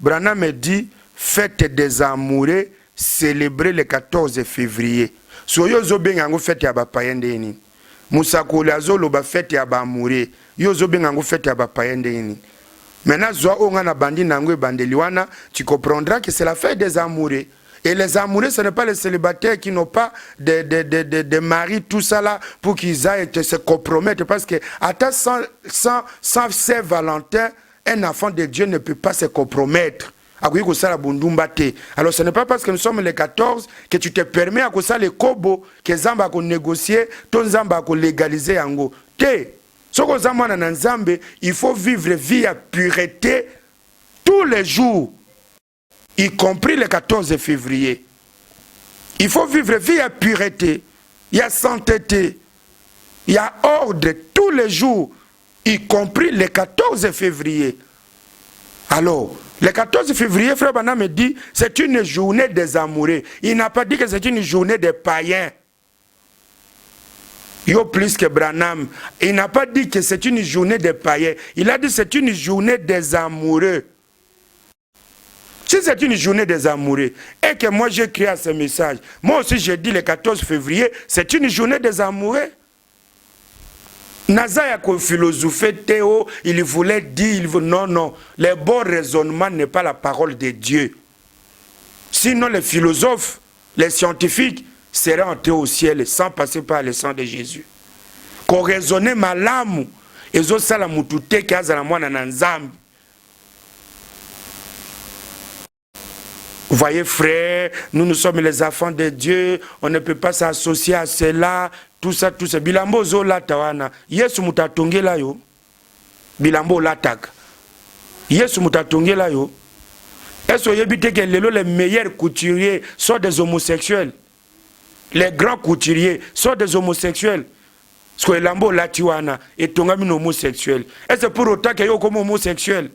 Branham me dit, fête des amoureux, célébrer le 14 février. Soyo zo bengango fête ya bapayende ni. Musakoli azolo ba fête ya ba amoureux. Yo zo bengango fête ya bapayende ni. Maintenant zo onga na bandi nango bandeliwana, tu comprendras que c'est la fête des amoureux. Et les amoureux, ce n'est pas les célibataires qui n'ont pas de mari, tout ça là, pour qu'ils aillent se compromettre. Parce que, sans Saint-Valentin, un enfant de Dieu ne peut pas se compromettre. Alors ce n'est pas parce que nous sommes les 14 que tu te permets à ça les kobo que Zamba a négocié, ton Zamba a légalisé yango. Il faut vivre vie à pureté tous les jours, y compris le 14 février. Il faut vivre vie à pureté, il y a sainteté, il y a ordre tous les jours, y compris le 14 février. Alors, le 14 février, frère Branham me dit, c'est une journée des amoureux. Il n'a pas dit que c'est une journée des païens. Yo plus que Branham. Il n'a pas dit que c'est une journée des païens. Il a dit que c'est une journée des amoureux. Si c'est une journée des amoureux et que moi j'ai créé ce message, moi aussi j'ai dit le 14 février, c'est une journée des amoureux. Nazaya ko philosophé Théo, il voulait dire, non, le bon raisonnement n'est pas la parole de Dieu. Sinon les philosophes, les scientifiques seraient entrés au ciel sans passer par le sang de Jésus. Qu'on raisonnait malamu, et zo sala mutute ki azala mwana na nzambi. Voyez frère, nous sommes les enfants de Dieu, on ne peut pas s'associer à cela, tout ça. Bilambo zo lata wana, Yesu mutatongela yo. Bilambo latak. Yesu mutatongela yo. Est-ce que vous que les meilleurs couturiers sont des homosexuels? Les grands couturiers sont des homosexuels. Parce que Lambo Latiwana est un homosexuel. Est-ce pour autant qu'il y a comme homosexuel?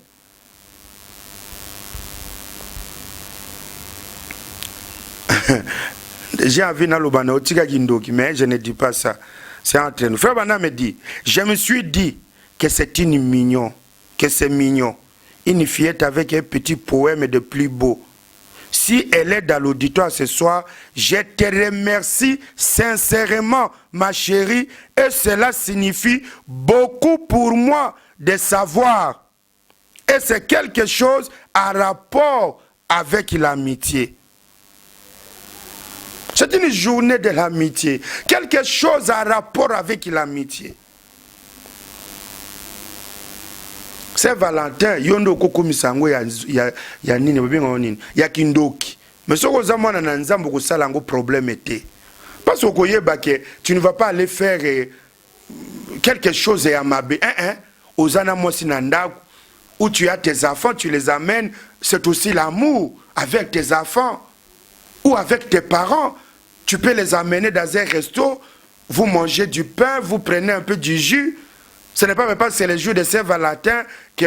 J'ai envie de le mais je ne dis pas ça. C'est en train de. Frère Bana me dit, je me suis dit que c'est mignon, que c'est mignon. Une fillette avec un petit poème de plus beau. Si elle est dans l'auditoire ce soir, je te remercie sincèrement, ma chérie, et cela signifie beaucoup pour moi de savoir. Et c'est quelque chose à rapport avec l'amitié. C'est une journée de l'amitié. Quelque chose à rapport avec l'amitié. Saint-Valentin, yondo koko misango ya nini bobinga nini ya kindoki. Mais soko za mwana na nzambo ko sala ngo problème était. Parce que tu ne vas pas aller faire quelque chose à mabe. Ozana mosi na ndako où tu as tes enfants, tu les amènes, c'est aussi l'amour avec tes enfants ou avec tes parents. Tu peux les amener dans un resto, vous mangez du pain, vous prenez un peu du jus. Ce n'est pas parce que c'est le jour de Saint-Valentin que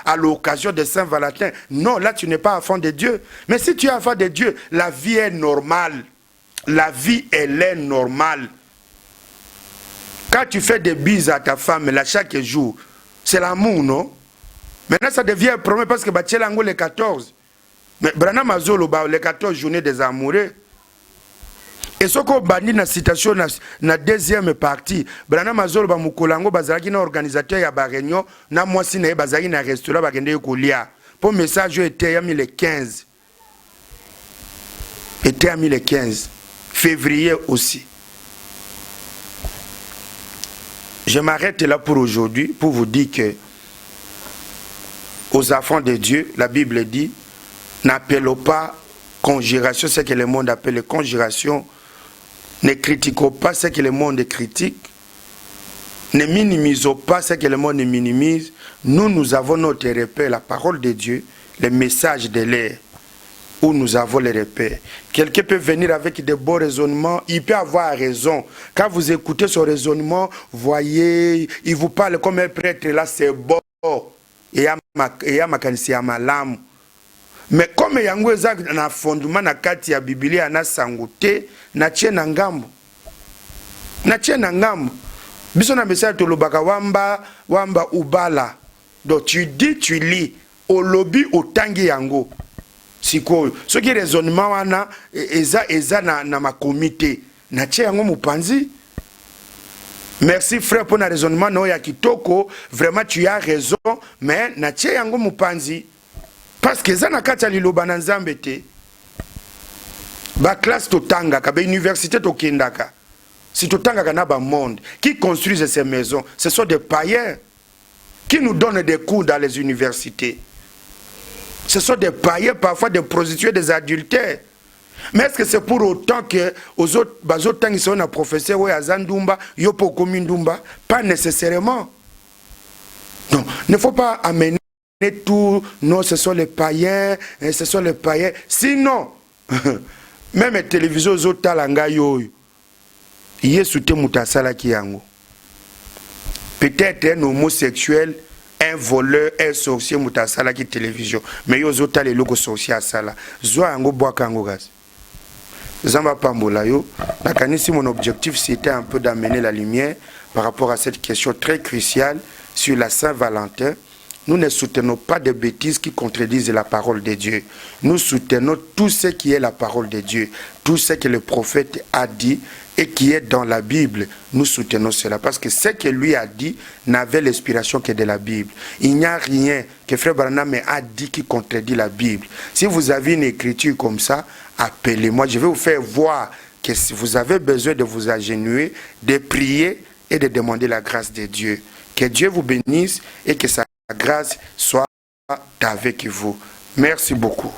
à l'occasion de Saint-Valentin. Non, là tu n'es pas enfant de Dieu. Mais si tu es enfant de Dieu, la vie est normale. La vie, elle est normale. Quand tu fais des bises à ta femme, là, chaque jour, c'est l'amour, non? Maintenant, ça devient un problème parce que Batchelango les 14. Mais Branham Azolo, les 14 journées des amoureux. Et ce qu'on banit dans la citation, dans la deuxième partie, Branham Azolo, Moukolango, Bazaki, na organisateur, ya ba réunion, na moi si na Bazaki, na restaurant, Bagende Yokolia. Pour message, était à 2015. Était à 2015. Février aussi. Je m'arrête là pour aujourd'hui, pour vous dire que aux enfants de Dieu, la Bible dit, n'appelons pas conjuration, ce que le monde appelle conjuration. Ne critiquons pas ce que le monde critique. Ne minimisons pas ce que le monde minimise. Nous avons notre repère, la parole de Dieu, le message de l'air, où nous avons les repères. Quelqu'un peut venir avec de bons raisonnements, il peut avoir raison. Quand vous écoutez son raisonnement, voyez, il vous parle comme un prêtre, là c'est bon. Et il y a ma lame. Mais comme yango eza na fondement na kati ya Biblia na sangote na tie na ngambo. Na tie na ngambo. Biso na message to lobaka wamba ubala. Donc tu dis, tu lis au lobby au tangi yango. Sikoyo. Ce qui raisonnement wana eza na ma comité. Na tie yango mupanzi. Merci frère pour na raisonnement no ya kitoko, vraiment tu as raison, mais na tie yango mupanzi. Parce que ça n'a pas été le ba classe totanga, ba université tokendaka. Si totanga na ba monde qui construisent ces maisons, ce sont des païens qui nous donnent des cours dans les universités. Ce sont des païens, parfois des prostituées, des adultères. Mais est-ce que c'est pour autant que aux autres qui sont un professeur ou Azandumba, yopo komindumba? Pas nécessairement. Non, il ne faut pas amener tout, non, ce sont les païens, ce sont les païens. Sinon, même les télévisions aux autres talanga yoyo, Yesu te mutasala kiyango. Peut-être un homosexuel, un voleur, un sorcier mutasala ki télévision. Mais yo autres les logos sorciers à sala. Zoa yango boaka yango gaz. Zamba pambola yo. Nakanisi mon objectif c'était un peu d'amener la lumière par rapport à cette question très cruciale sur la Saint-Valentin. Nous ne soutenons pas des bêtises qui contredisent la parole de Dieu. Nous soutenons tout ce qui est la parole de Dieu. Tout ce que le prophète a dit et qui est dans la Bible. Nous soutenons cela. Parce que ce que lui a dit n'avait l'inspiration que de la Bible. Il n'y a rien que Frère Branham a dit qui contredit la Bible. Si vous avez une écriture comme ça, appelez-moi. Je vais vous faire voir que si vous avez besoin de vous agenouiller, de prier et de demander la grâce de Dieu. Que Dieu vous bénisse et que sa grâce soit avec vous. Merci beaucoup.